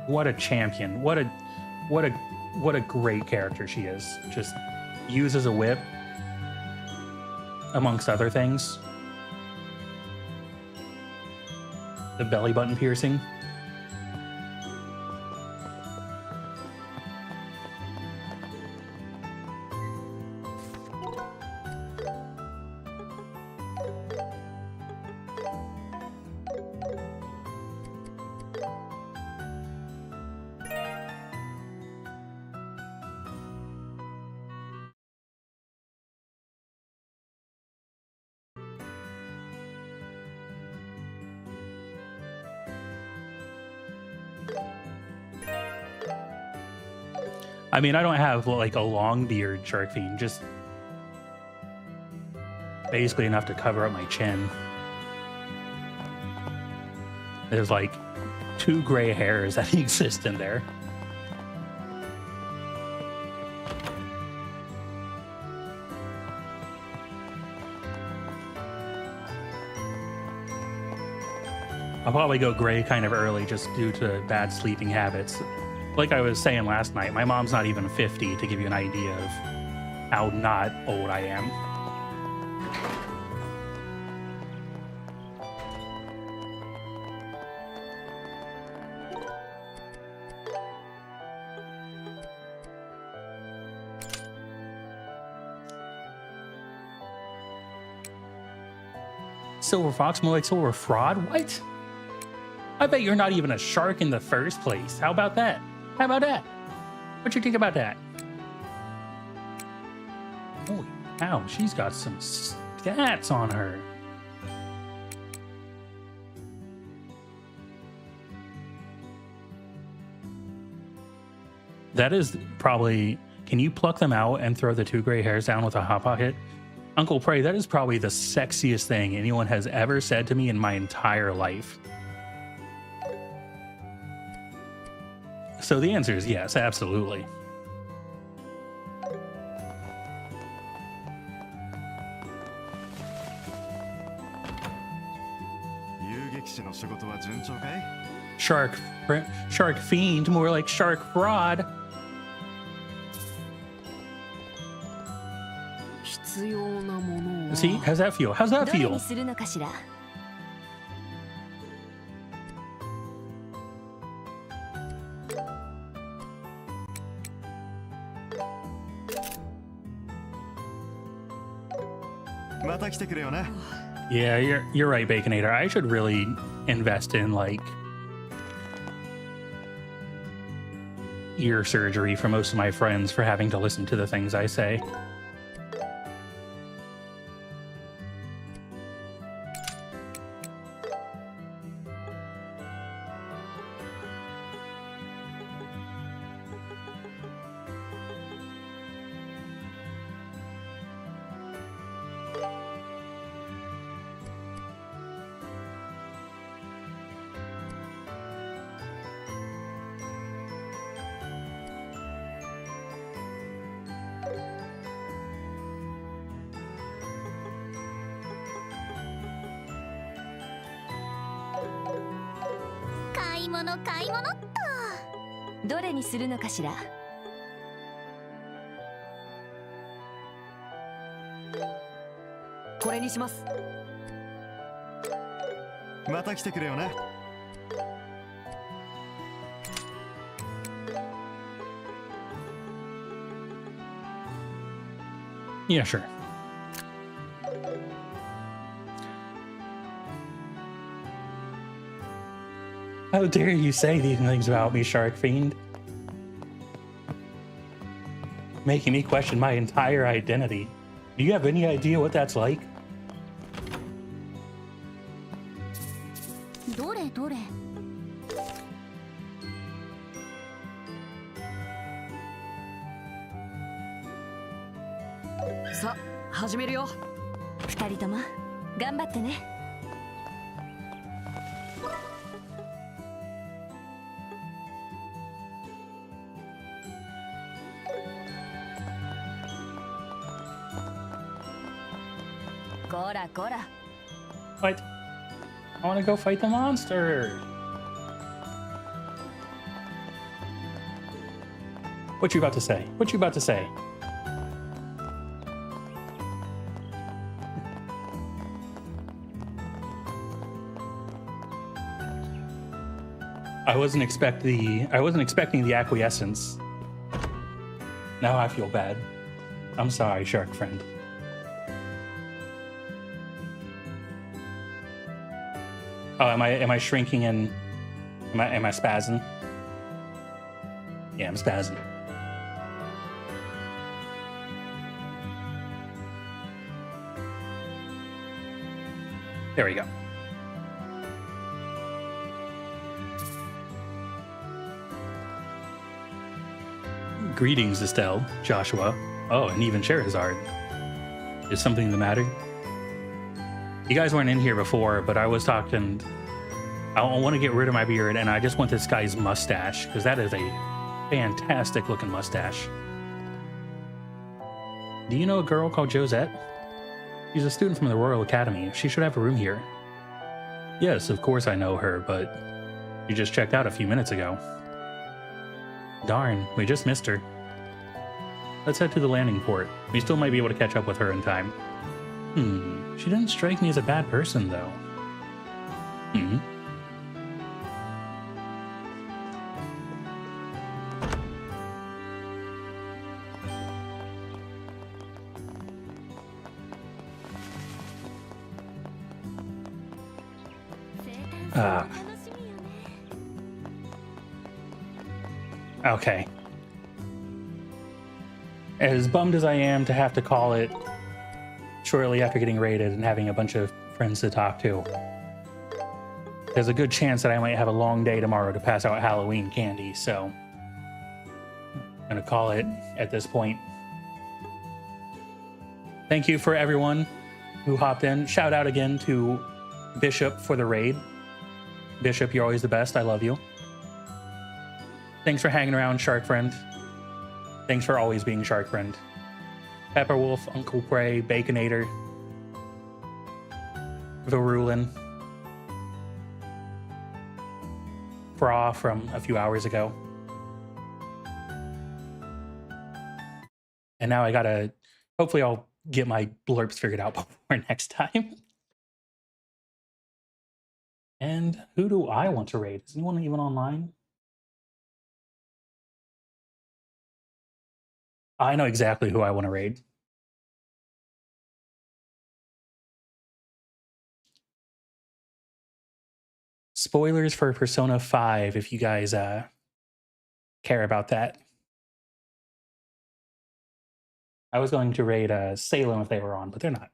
Speaker 1: What a champion. What a great character she is. Just uses a whip amongst other things. The belly button piercing. I mean, I don't have like a long beard, Shark Fiend, just basically enough to cover up my chin. There's like 2 gray hairs that exist in there. I'll probably go gray kind of early just due to bad sleeping habits. Like I was saying last night, my mom's not even 50 to give you an idea of how not old I am. Silver Fox, more like Silver Fraud? What? I bet you're not even a shark in the first place. How about that? How about that? What you think about that? Holy cow, she's got some stats on her. That is probably... Can you pluck them out and throw the 2 gray hairs down with a hot pocket? Uncle Prey, that is probably the sexiest thing anyone has ever said to me in my entire life. So the answer is yes, absolutely. Shark Fiend, more like Shark Fraud. See, how's that feel? How's that feel?
Speaker 8: また来てくれよな。
Speaker 1: Yeah, you're right, Baconator. I should really invest in like ear surgery for most of my friends for having to listen to the things I say.
Speaker 5: どれにするのかしら。
Speaker 7: これにします。
Speaker 8: また来てくれよな。
Speaker 1: Yeah, sure. How dare you say these things about me, Shark Fiend? Making me question my entire identity. Do you have any idea what that's like?
Speaker 6: どれどれ。
Speaker 7: さあ始めるよ。
Speaker 5: 二人とも頑張ってね。こらこら。
Speaker 1: What? I want to go fight the monster. What you about to say? What you about to say? I wasn't expecting the acquiescence. Now I feel bad. I'm sorry, shark friend. Oh, am I shrinking and am I spazzing? Yeah, I'm spazzing. There we go. Greetings, Estelle, Joshua. Oh, and even Sherazard. Is something the matter? You guys weren't in here before, but I was talking. I want to get rid of my beard, and I just want this guy's mustache, because that is a fantastic looking mustache. Do you know a girl called Josette? She's a student from the Royal Academy. She should have a room here. Yes, of course I know her, but you just checked out a few minutes ago. Darn, we just missed her. Let's head to the landing port. We still might be able to catch up with her in time. She didn't strike me as a bad person, though. Okay. As bummed as I am to have to call it shortly after getting raided and having a bunch of friends to talk to, there's a good chance that I might have a long day tomorrow to pass out Halloween candy, so I'm gonna call it at this point. Thank you for everyone who hopped in. Shout out again to Bishop for the raid. Bishop, you're always the best. I love you. Thanks for hanging around, Shark Friend. Thanks for always being Shark Friend. Pepper Wolf, Uncle Prey, Baconator, Verulin, Bra from a few hours ago. And now I gotta, hopefully I'll get my blurps figured out before next time. And who do I want to raid? Is anyone even online? I know exactly who I want to raid. Spoilers for Persona 5 if you guys care about that. I was going to raid Salem if they were on, but they're not.